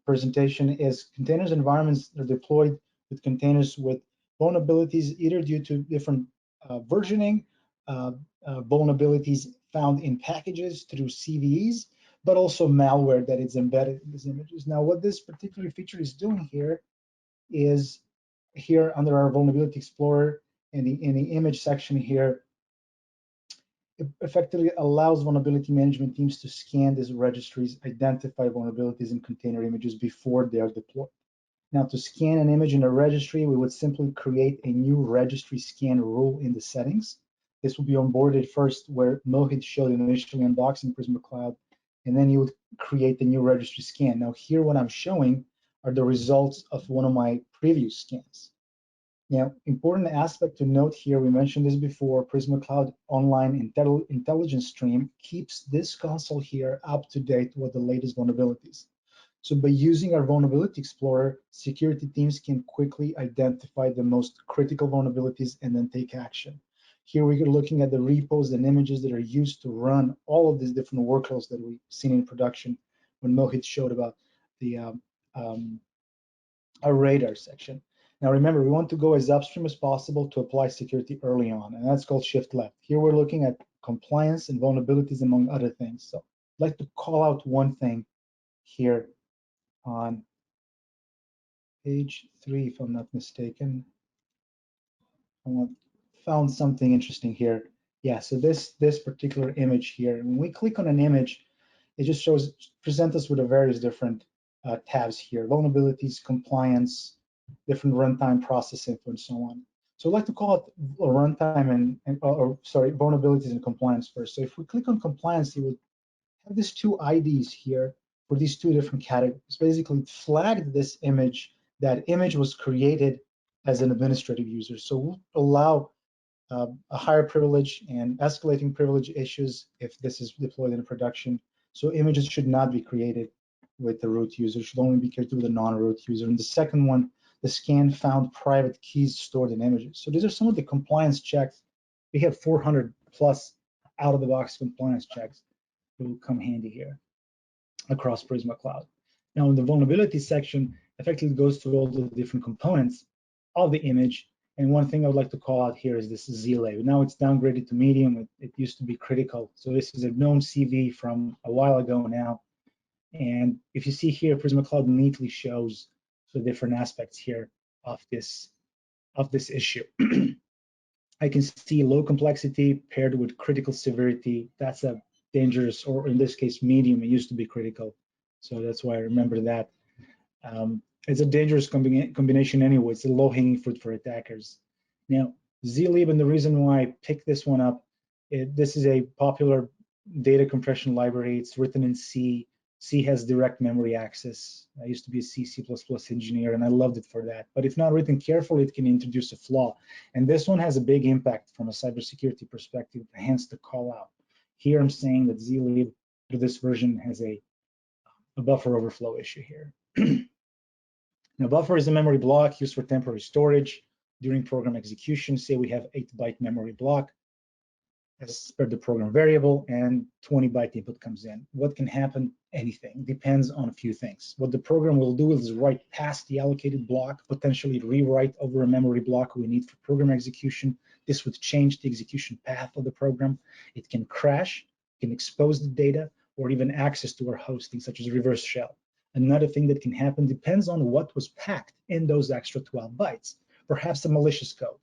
presentation, is containers environments are deployed with containers with vulnerabilities, either due to different versioning, vulnerabilities found in packages through CVEs, but also malware that is embedded in these images. Now, what this particular feature is doing here is here under our Vulnerability Explorer in the image section here, it effectively allows vulnerability management teams to scan these registries, identify vulnerabilities in container images before they are deployed. Now, to scan an image in a registry, we would simply create a new registry scan rule in the settings. This will be onboarded first where Mohit showed initially unboxing Prisma Cloud, and then you would create the new registry scan. Now, here what I'm showing are the results of one of my previous scans. Now, important aspect to note here, we mentioned this before, Prisma Cloud Online Intelligence Stream keeps this console here up to date with the latest vulnerabilities. So by using our Vulnerability Explorer, security teams can quickly identify the most critical vulnerabilities and then take action. Here we are looking at the repos and images that are used to run all of these different workloads that we've seen in production when Mohit showed about the our radar section. Now remember, we want to go as upstream as possible to apply security early on, and that's called shift left. Here we're looking at compliance and vulnerabilities, among other things. So I'd like to call out one thing here on page 3, if I'm not mistaken. I found something interesting here. Yeah, so this particular image here, when we click on an image, it just presents us with a various different tabs here: vulnerabilities, compliance, different runtime process info and so on. So I'd like to call it a runtime sorry, vulnerabilities and compliance first. So if we click on compliance, you would have these two IDs here for these two different categories. Basically, it flagged this image. That image was created as an administrative user. So we'll allow a higher privilege and escalating privilege issues if this is deployed in production. So images should not be created with the root user, it should only be created with a non-root user. And the second one, the scan found private keys stored in images. So these are some of the compliance checks. We have 400 plus out-of-the-box compliance checks that will come handy here across Prisma Cloud. Now in the vulnerability section, effectively goes through all the different components of the image. And one thing I would like to call out here is this Z-label. Now it's downgraded to medium. It used to be critical. So this is a known CV from a while ago now. And if you see here, Prisma Cloud neatly shows the different aspects here of this issue. I can see low complexity paired with critical severity. That's a dangerous, or in this case, medium. It used to be critical. So that's why I remember that. It's a dangerous combination anyway. It's a low-hanging fruit for attackers. Now, zlib, and the reason why I picked this one up, this is a popular data compression library. It's written in C. C has direct memory access. I used to be a C, C++ engineer, and I loved it for that. But if not written carefully, it can introduce a flaw. And this one has a big impact from a cybersecurity perspective, hence the call out. Here I'm saying that zlib, this version, has a buffer overflow issue here. Now, buffer is a memory block used for temporary storage during program execution. Say we have 8-byte memory block as per the program variable, and 20-byte input comes in. What can happen? Anything. Depends on a few things. What the program will do is write past the allocated block, potentially rewrite over a memory block we need for program execution. This would change the execution path of the program. It can crash, can expose the data, or even access to our hosting, such as reverse shell. Another thing that can happen depends on what was packed in those extra 12 bytes. Perhaps a malicious code,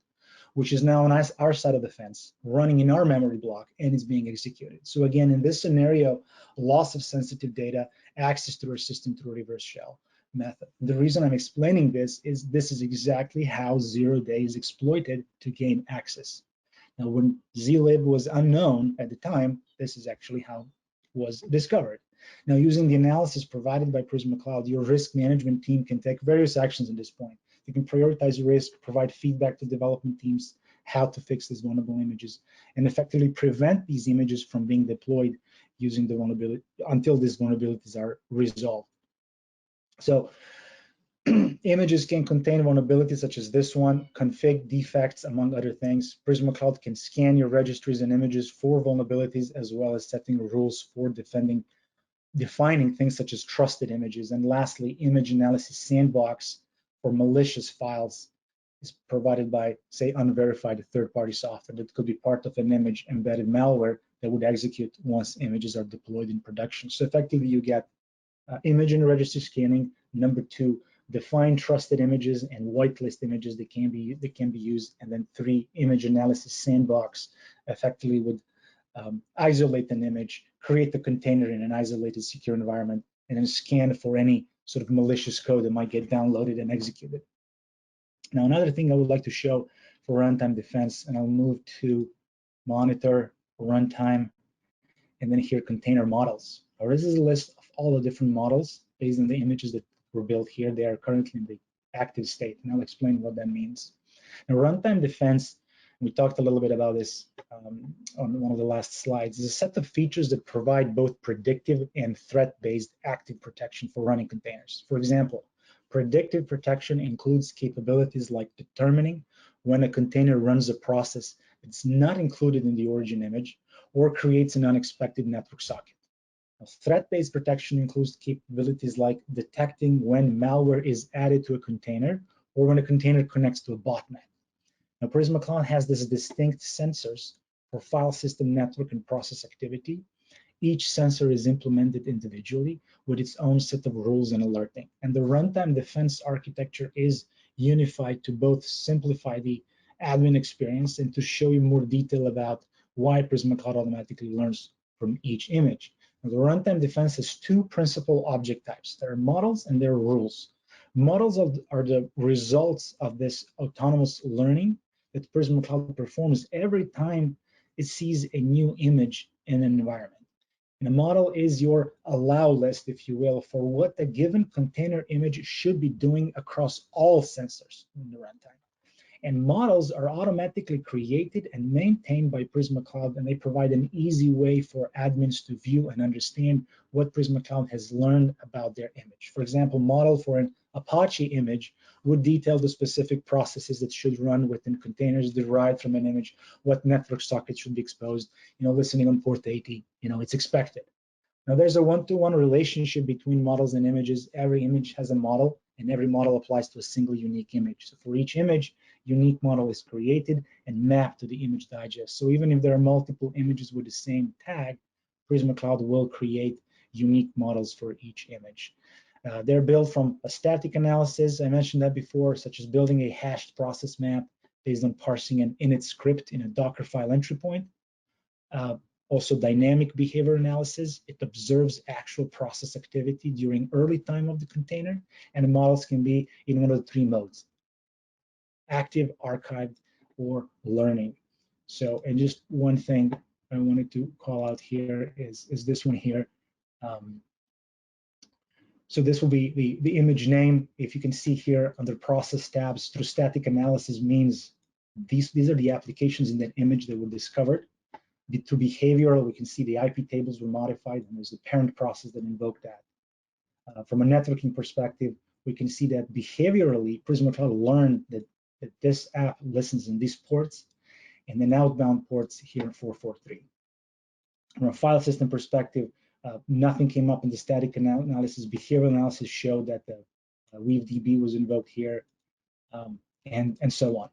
which is now on our side of the fence, running in our memory block and is being executed. So again, in this scenario, loss of sensitive data, access to our system through a reverse shell method. The reason I'm explaining this is exactly how 0 day is exploited to gain access. Now, when zlib was unknown at the time, this is actually how it was discovered. Now, using the analysis provided by Prisma Cloud, your risk management team can take various actions at this point. You can prioritize risk, provide feedback to development teams, how to fix these vulnerable images, and effectively prevent these images from being deployed using the vulnerability until these vulnerabilities are resolved. So images can contain vulnerabilities such as this one, config defects, among other things. Prisma Cloud can scan your registries and images for vulnerabilities, as well as setting rules for defining things such as trusted images. And lastly, image analysis sandbox for malicious files is provided by, say, unverified third-party software that could be part of an image embedded malware that would execute once images are deployed in production. So effectively, you get image and registry scanning. Number 2, define trusted images and whitelist images that can be used. And then 3, image analysis sandbox effectively would isolate an image, create the container in an isolated secure environment, and then scan for any sort of malicious code that might get downloaded and executed. Now, another thing I would like to show for runtime defense, and I'll move to monitor, runtime, and then here container models. Now, this is a list of all the different models based on the images that were built here. They are currently in the active state, and I'll explain what that means. Now, runtime defense, we talked a little bit about this on one of the last slides, is a set of features that provide both predictive and threat-based active protection for running containers. For example, predictive protection includes capabilities like determining when a container runs a process that's not included in the origin image or creates an unexpected network socket. Threat-based protection includes capabilities like detecting when malware is added to a container or when a container connects to a botnet. Now, Prisma Cloud has these distinct sensors for file system, network, and process activity. Each sensor is implemented individually with its own set of rules and alerting. And the runtime defense architecture is unified to both simplify the admin experience and to show you more detail about why Prisma Cloud automatically learns from each image. Now, the runtime defense has 2 principal object types. There are models and there are rules. Models are the results of this autonomous learning that Prisma Cloud performs every time it sees a new image in an environment. And a model is your allow list, if you will, for what a given container image should be doing across all sensors in the runtime. And models are automatically created and maintained by Prisma Cloud, and they provide an easy way for admins to view and understand what Prisma Cloud has learned about their image. For example, model for an Apache image would detail the specific processes that should run within containers derived from an image, what network sockets should be exposed, listening on port 80, it's expected. Now there's a one-to-one relationship between models and images. Every image has a model, and every model applies to a single unique image. So for each image, unique model is created and mapped to the image digest. So even if there are multiple images with the same tag, Prisma Cloud will create unique models for each image. They're built from a static analysis, I mentioned that before, such as building a hashed process map based on parsing an init script in a Docker file entry point. Also dynamic behavior analysis. It observes actual process activity during early time of the container, and the models can be in one of the three modes: active, archived, or learning. So, and just one thing I wanted to call out here is this one here. So this will be the image name. If you can see here under process tabs, through static analysis means these are the applications in that image that were discovered. Through behavioral, we can see the IP tables were modified, and there's the parent process that invoked that. From a networking perspective, we can see that behaviorally, Prisma Cloud learned that this app listens in these ports, and then outbound ports here in 443. From a file system perspective, nothing came up in the static analysis. Behavioral analysis showed that the WeaveDB was invoked here, and so on.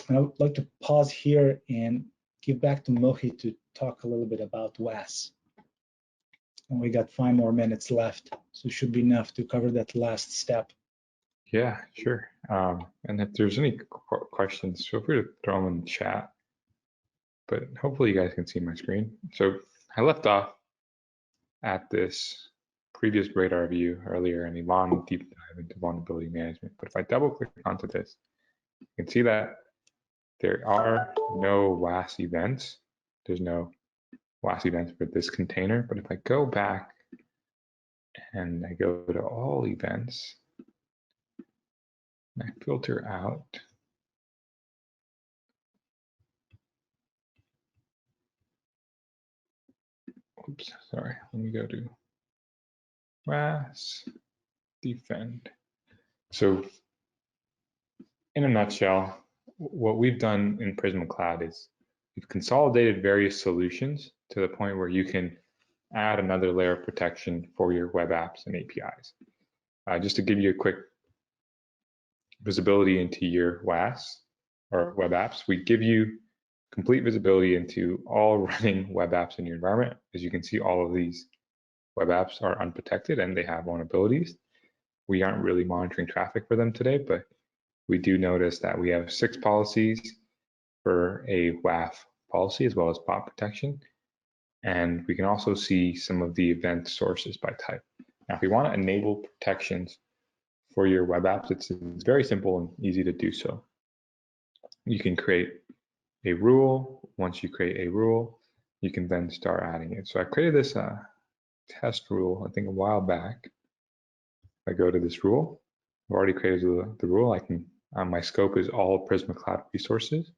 And I would like to pause here and give back to Mohit to talk a little bit about WAS. And we got 5 more minutes left, so it should be enough to cover that last step. Yeah, sure. And if there's any questions, feel free to throw them in the chat. But hopefully you guys can see my screen. So I left off at this previous radar view earlier, and Yvonne deep dive into vulnerability management. But if I double click onto this, you can see that there are no WAS events. There's no WAS events for this container. But if I go back and I go to all events, and I filter out oops, sorry, let me go to WAS defend. So in a nutshell, what we've done in Prisma Cloud is we've consolidated various solutions to the point where you can add another layer of protection for your web apps and APIs. Just to give you a quick visibility into your WAS or web apps, we give you complete visibility into all running web apps in your environment. As you can see, all of these web apps are unprotected and they have vulnerabilities. We aren't really monitoring traffic for them today, but we do notice that we have 6 policies for a WAF policy as well as bot protection. And we can also see some of the event sources by type. Now, if we want to enable protections for your web apps, it's very simple and easy to do so. You can create a rule. Once you create a rule, you can then start adding it. So I created this test rule, I think a while back. I go to this rule. I've already created the rule. I can, my scope is all Prisma Cloud resources.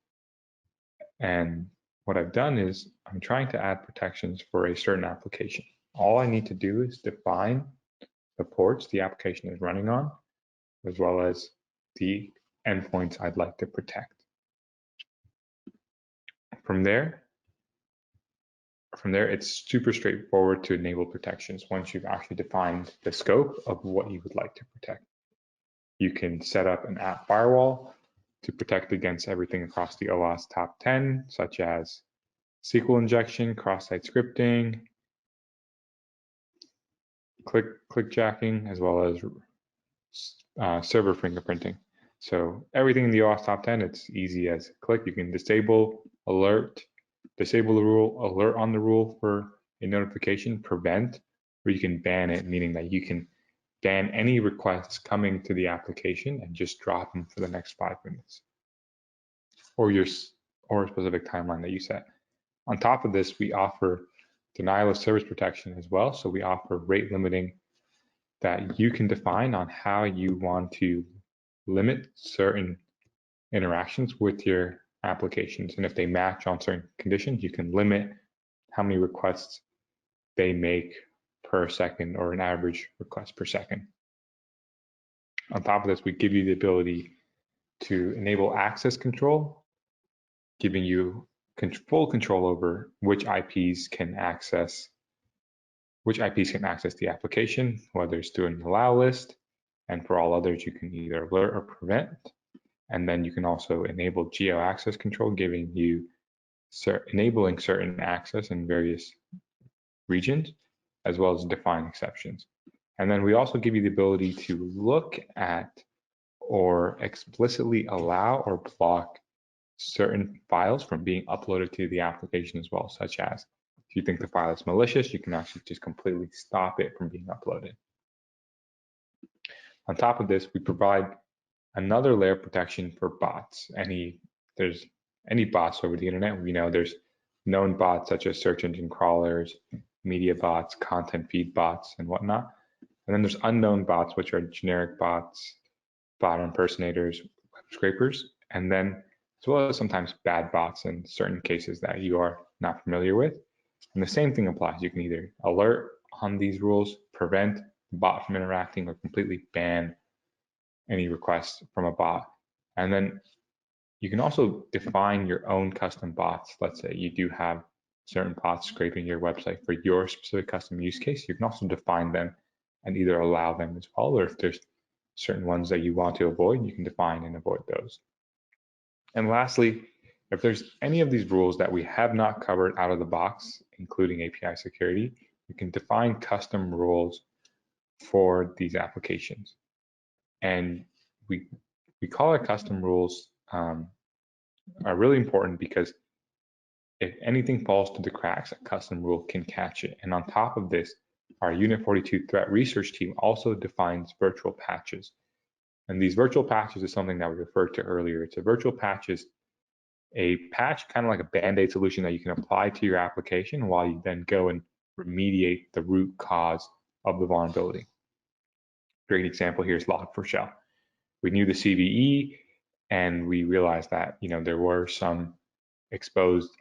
And what I've done is I'm trying to add protections for a certain application. All I need to do is define the ports the application is running on, as well as the endpoints I'd like to protect. From there, it's super straightforward to enable protections once you've actually defined the scope of what you would like to protect. You can set up an app firewall to protect against everything across the OWASP top 10, such as SQL injection, cross-site scripting, clickjacking, as well as server fingerprinting. So everything in the OWASP top 10, it's easy as click. You can disable alert, disable the rule, alert on the rule for a notification, prevent, or you can ban it, meaning that you can ban any requests coming to the application and just drop them for the next 5 minutes, or a specific timeline that you set. On top of this, we offer denial of service protection as well. So we offer rate limiting that you can define on how you want to limit certain interactions with your applications. And if they match on certain conditions, you can limit how many requests they make per second, or an average request per second. On top of this, we give you the ability to enable access control, giving you full control over which IPs can access the application, whether it's through an allow list, and for all others, you can either alert or prevent. And then you can also enable geo access control, giving you enabling certain access in various regions, as well as define exceptions. And then we also give you the ability to look at or explicitly allow or block certain files from being uploaded to the application as well, such as if you think the file is malicious, you can actually just completely stop it from being uploaded. On top of this, we provide another layer of protection for bots. There's any bots over the internet. We know there's known bots such as search engine crawlers, media bots, content feed bots, and whatnot. And then there's unknown bots, which are generic bots, bot impersonators, web scrapers, and then as well as sometimes bad bots in certain cases that you are not familiar with. And the same thing applies. You can either alert on these rules, prevent the bot from interacting, or completely ban any requests from a bot. And then you can also define your own custom bots. Let's say you do have certain bots scraping your website for your specific custom use case. You can also define them and either allow them as well, or if there's certain ones that you want to avoid, you can define and avoid those. And lastly, if there's any of these rules that we have not covered out of the box, including API security, you can define custom rules for these applications. And we call it custom rules are really important because if anything falls through the cracks, a custom rule can catch it. And on top of this, our Unit 42 threat research team also defines virtual patches. And these virtual patches is something that we referred to earlier. It's a virtual patch is a patch, kind of like a Band-Aid solution that you can apply to your application while you then go and remediate the root cause of the vulnerability. Great example here is Log4Shell. We knew the CVE, and we realized that there were some exposed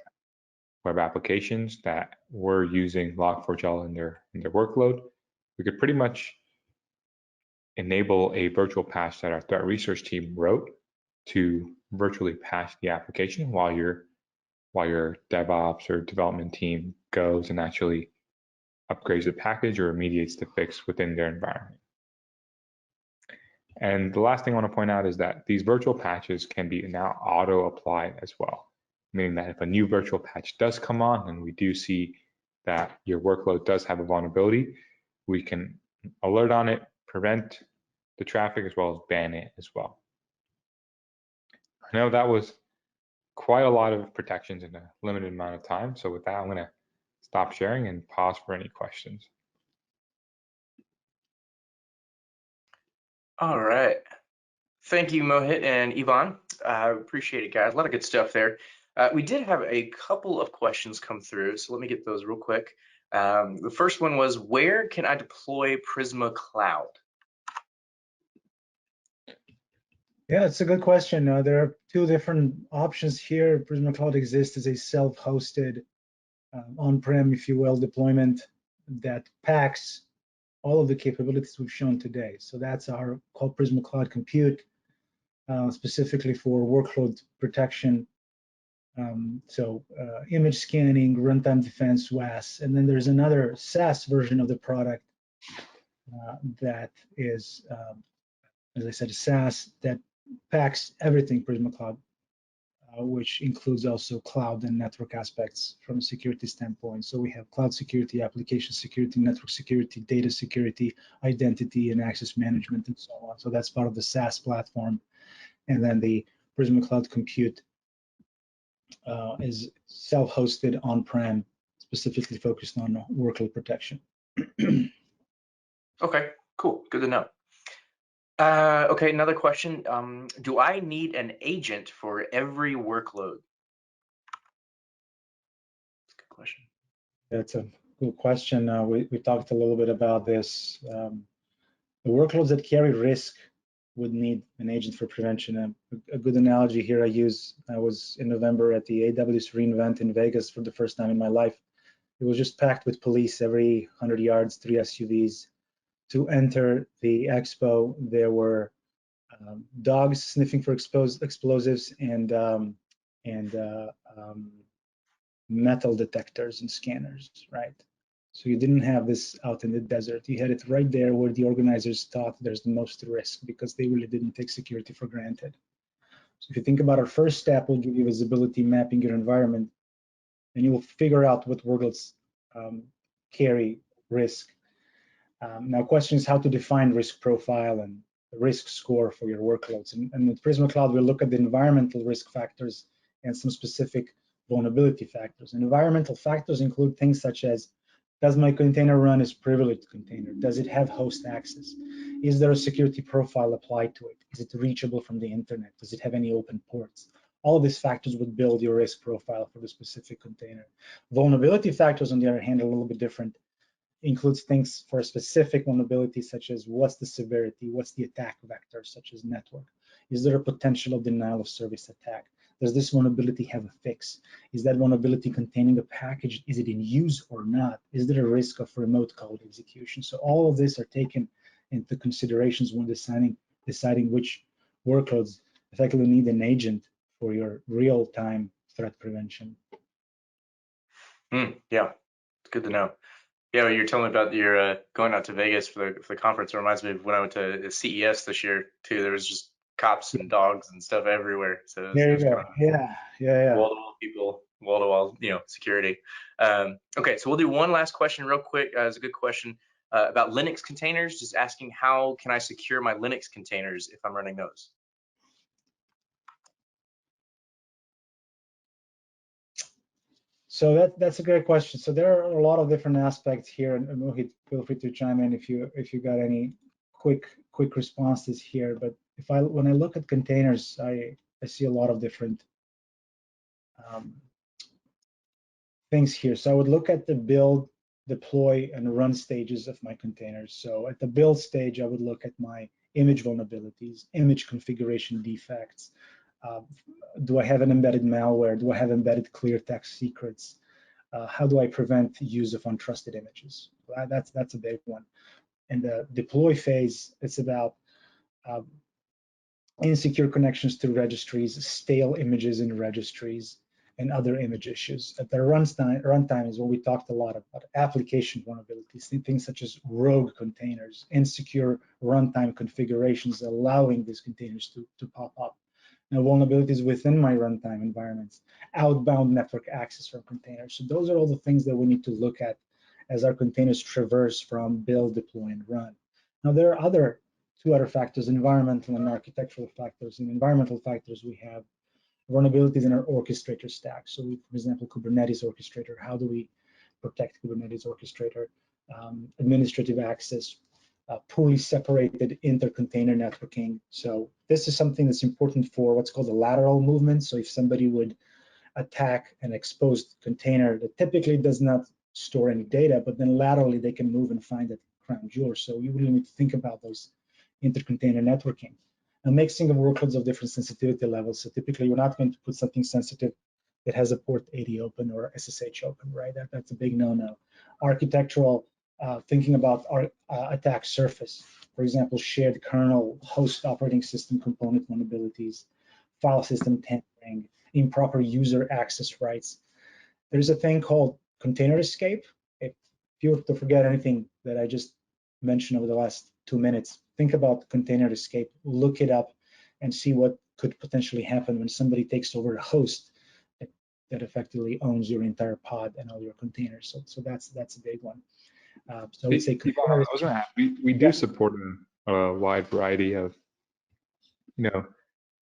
web applications that were using Log4Shell in their workload. We could pretty much enable a virtual patch that our threat research team wrote to virtually patch the application while your DevOps or development team goes and actually upgrades the package or remediates the fix within their environment. And the last thing I want to point out is that these virtual patches can be now auto-applied as well, meaning that if a new virtual patch does come on and we do see that your workload does have a vulnerability, we can alert on it, prevent the traffic, as well as ban it as well. I know that was quite a lot of protections in a limited amount of time. So with that, I'm going to stop sharing and pause for any questions. All right. Thank you, Mohit and Ivan. I appreciate it, guys. A lot of good stuff there. We did have a couple of questions come through, so let me get those real quick. The first one was, where can I deploy Prisma Cloud? Yeah, it's a good question. There are two different options here. Prisma Cloud exists as a self-hosted on-prem, if you will, deployment that packs all of the capabilities we've shown today. So that's our called Prisma Cloud Compute, specifically for workload protection. Image scanning, runtime defense, WAS, and then there's another SaaS version of the product that is, as I said, SaaS that packs everything Prisma Cloud, which includes also cloud and network aspects from a security standpoint. So we have cloud security, application security, network security, data security, identity and access management, and so on. So that's part of the SaaS platform. And then the Prisma Cloud Compute is self-hosted on-prem, specifically focused on workload protection. Okay, Cool, good to know. Okay, another question. Do I need an agent for every workload? That's a good question. That's a good question. We talked a little bit about this. The workloads that carry risk would need an agent for prevention. A good analogy here I was in November at the AWS reInvent in Vegas for the first time in my life. It was just packed with police every 100 yards, 3 SUVs. To enter the expo, there were dogs sniffing for explosives and metal detectors and scanners, right? So you didn't have this out in the desert. You had it right there where the organizers thought there's the most risk because they really didn't take security for granted. So if you think about our first step, we'll give you visibility mapping your environment, and you will figure out what workloads carry risk. Now, question is how to define risk profile and risk score for your workloads. And with Prisma Cloud, we look at the environmental risk factors and some specific vulnerability factors. And environmental factors include things such as, does my container run as privileged container? Does it have host access? Is there a security profile applied to it? Is it reachable from the internet? Does it have any open ports? All of these factors would build your risk profile for the specific container. Vulnerability factors, on the other hand, are a little bit different. Includes things for a specific vulnerability, such as what's the severity, what's the attack vector, such as network. Is there a potential of denial of service attack? Does this vulnerability have a fix? Is that vulnerability containing a package? Is it in use or not? Is there a risk of remote code execution? So all of this are taken into considerations when deciding which workloads effectively need an agent for your real-time threat prevention. Yeah, it's good to know. Yeah, you're telling me about your going out to Vegas for the conference. It reminds me of when I went to CES this year too. There was just cops and dogs and stuff everywhere. So There it was you kind go. of Yeah. wall-to-wall people, wall-to-wall, security. Okay, so we'll do one last question real quick. It's a good question about Linux containers. Just asking, how can I secure my Linux containers if I'm running those? So that's a great question. So there are a lot of different aspects here, and Mohit, feel free to chime in if you got any quick responses here. But when I look at containers, I see a lot of different things here. So I would look at the build, deploy, and run stages of my containers. So at the build stage, I would look at my image vulnerabilities, image configuration defects. Do I have an embedded malware? Do I have embedded clear text secrets? How do I prevent use of untrusted images? That's a big one. In the deploy phase, it's about insecure connections to registries, stale images in registries, and other image issues. At the runtime is what we talked a lot about, application vulnerabilities, things such as rogue containers, insecure runtime configurations allowing these containers to pop up. Now, vulnerabilities within my runtime environments, outbound network access from containers. So those are all the things that we need to look at as our containers traverse from build, deploy, and run. Now, there are two other factors, environmental and architectural factors. In environmental factors, we have vulnerabilities in our orchestrator stack. So, for example, Kubernetes orchestrator, how do we protect Kubernetes orchestrator? Administrative access, poorly separated inter-container networking. So this is something that's important for what's called a lateral movement. So if somebody would attack an exposed container that typically does not store any data, but then laterally they can move and find that crown jewel. So you really need to think about those inter-container networking. A mixing of workloads of different sensitivity levels. So typically you're not going to put something sensitive that has a port 80 open or SSH open, right? That's a big no-no. Architectural, thinking about our attack surface. For example, shared kernel, host operating system component vulnerabilities, file system tampering, improper user access rights. There's a thing called container escape. If you were to forget anything that I just mentioned over the last 2 minutes, think about container escape, look it up, and see what could potentially happen when somebody takes over a host that effectively owns your entire pod and all your containers. So that's a big one. So I would say we do support a wide variety of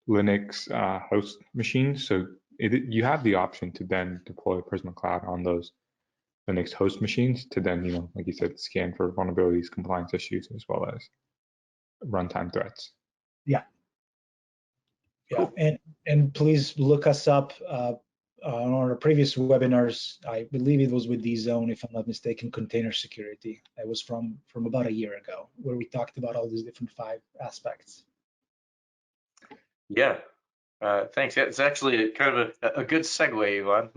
Linux host machines. So you have the option to then deploy Prisma Cloud on those. Linux host machines to then, like you said, scan for vulnerabilities, compliance issues, as well as runtime threats. Yeah. Cool. And please look us up on our previous webinars. I believe it was with DZone, if I'm not mistaken, container security. It was from about a year ago, where we talked about all these different 5 aspects. Yeah, thanks. Yeah, it's actually kind of a good segue, Ivan.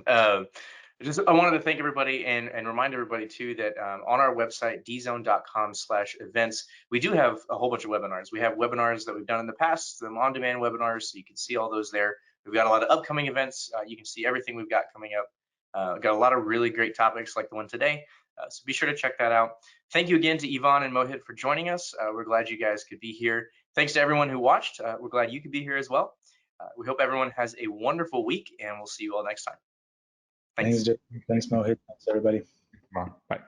I wanted to thank everybody and remind everybody too that on our website, dzone.com/events, we do have a whole bunch of webinars. We have webinars that we've done in the past, some on-demand webinars, so you can see all those there. We've got a lot of upcoming events. You can see everything we've got coming up. Got a lot of really great topics like the one today. So be sure to check that out. Thank you again to Ivan and Mohit for joining us. We're glad you guys could be here. Thanks to everyone who watched. We're glad you could be here as well. We hope everyone has a wonderful week, and we'll see you all next time. Thanks. Thanks, Mohit. Thanks, everybody. Come on, bye.